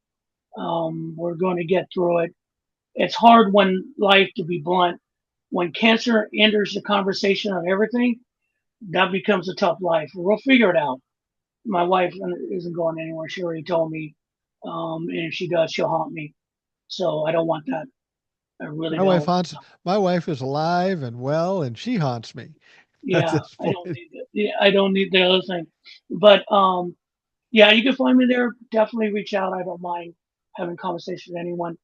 We're going to get through it. It's hard when life, to be blunt, when cancer enters the conversation on everything, that becomes a tough life. We'll figure it out. My wife isn't going anywhere. She already told me. And if she does, she'll haunt me. So I don't want that. I really My wife don't. haunts. My wife is alive and well, and she haunts me at Yeah, this I don't point. need it. Yeah, I don't need the other thing. But yeah, you can find me there. Definitely reach out. I don't mind having conversation with anyone.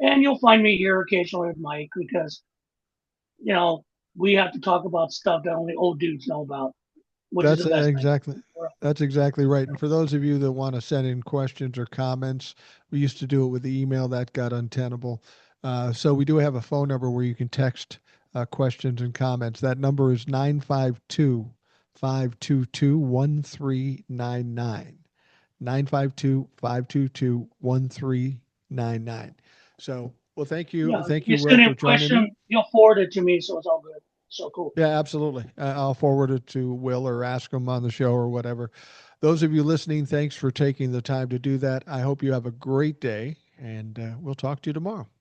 And you'll find me here occasionally with Mike because, you know, we have to talk about stuff that only old dudes know about, which is That's the best thing in exactly. the world. That's exactly right. And for those of you that want to send in questions or comments, we used to do it with the email that got untenable. So we do have a phone number where you can text questions and comments. That number is 952 522 1399. 952 522 1399. So, well, Yeah, thank you, you Will, send in for a joining me. question, you'll forward it to me, so it's all good. So cool. Yeah, absolutely. I'll forward it to Will or ask him on the show or whatever. Those of you listening, thanks for taking the time to do that. I hope you have a great day, and we'll talk to you tomorrow.